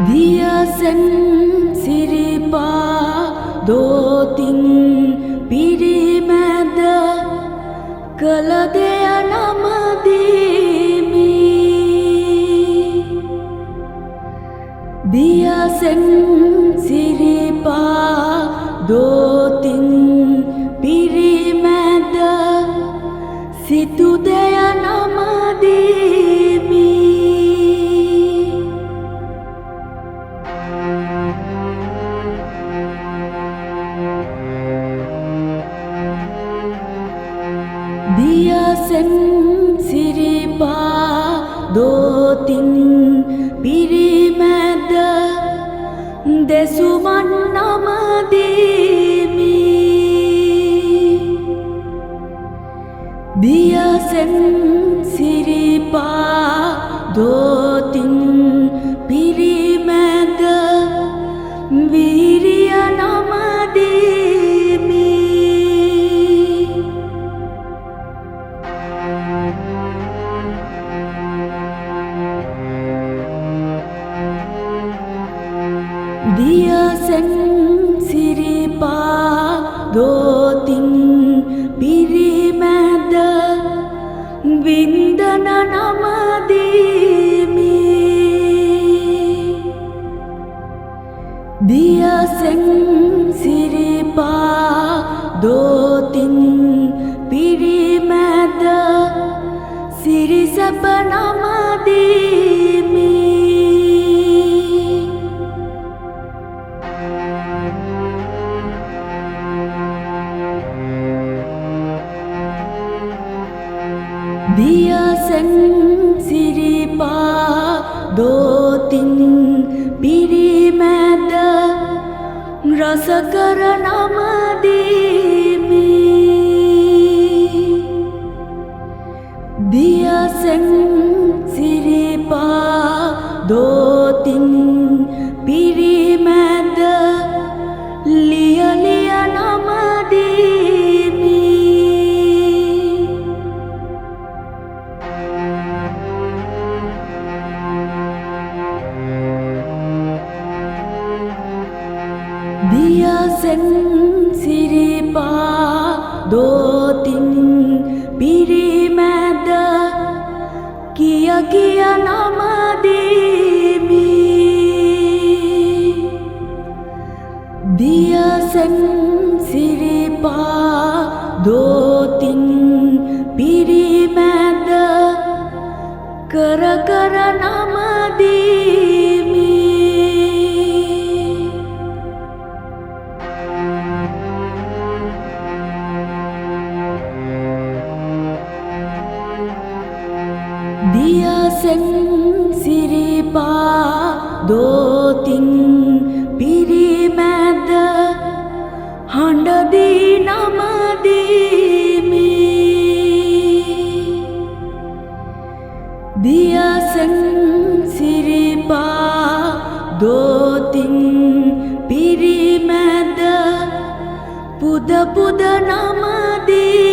දියසෙන් සිරිපා දෝතින් පිරිමැද කළ දෙය නමදීමි දියසෙන් සිරිපා දෝතින් පිරිමැද සිතු දෙය නමදීමි දියසෙන් සිරිපා දෝතින් පිරිමැද දෙසුමන් නමදීමි දියසෙන් සිරිපා දෝතින් පිරිමැද වීරිය නමදීමි දියසෙන් සිරිපා දෝතින් පිරිමැද වින්දන නමදීමි දියසෙන් සිරිපා දෝතින් පිරිමැද සිරිසැප නමදීමි දියසෙන් සිරිපා දෝතින් පිරිමැද රසකර නමදීමි දියසෙන් සිරිපා දෝතින් පිරිමැද ලියලිය නමදීමි දියසෙන් සිරිපා දෝතින් පිරිමැද කිය කිය නමදීමි දියසෙන් සිරිපා දෝතින් පිරිමැද කර කර නමදීමි දියසෙන් සිරිපා දෝතින් පිරිමැද හඬදී නමදීමි දියසෙන් සිරිපා දෝතින් පිරිමැද පුද පුද නමදීමි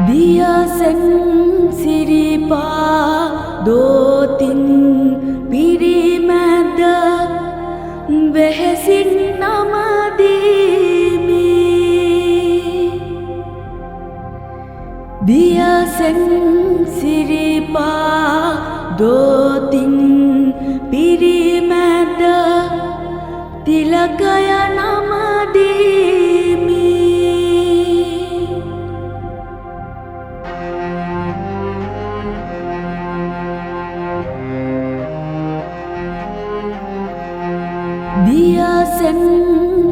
දියසෙන් සිරිපා දෝතින් පිරිමැද වෙහෙසින් නමදීමි දියසෙන් සිරිපා දෝතින් පිරිමැද තිලකය නමදීමි දියසෙන්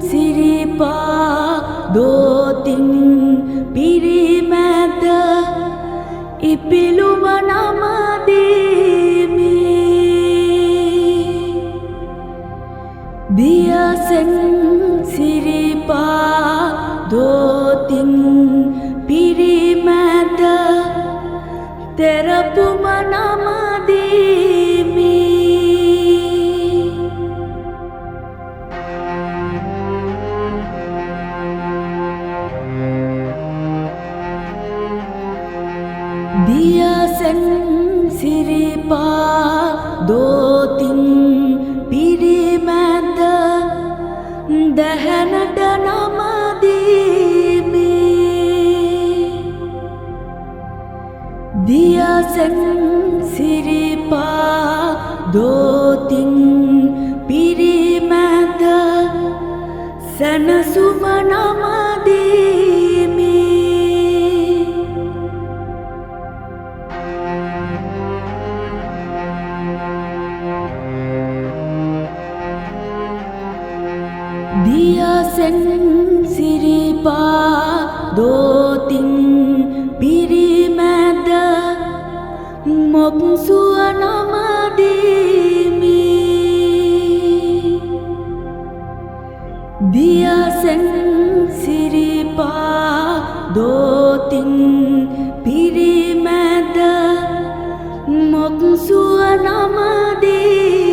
සිරිපා දෝතින් පිරිමැද ඉපිලුම නමදීමි දියසෙන් සිරිපා දෝතින් පිරිමැද තෙරපුම නමදීමි දියසෙන් සිරිපා දෝතින් පිරිමැද දැහැනට නමදීමි දියසෙන් සිරිපා දෝතින් පිරිමැද සැනසුම නමදීමි දියසෙන් සිරිපා දෝතින් පිරිමැද මොක් සුව නමදීමි දියසෙන් සිරිපා දෝතින් පිරිමැද මොක් සුව නමදීමි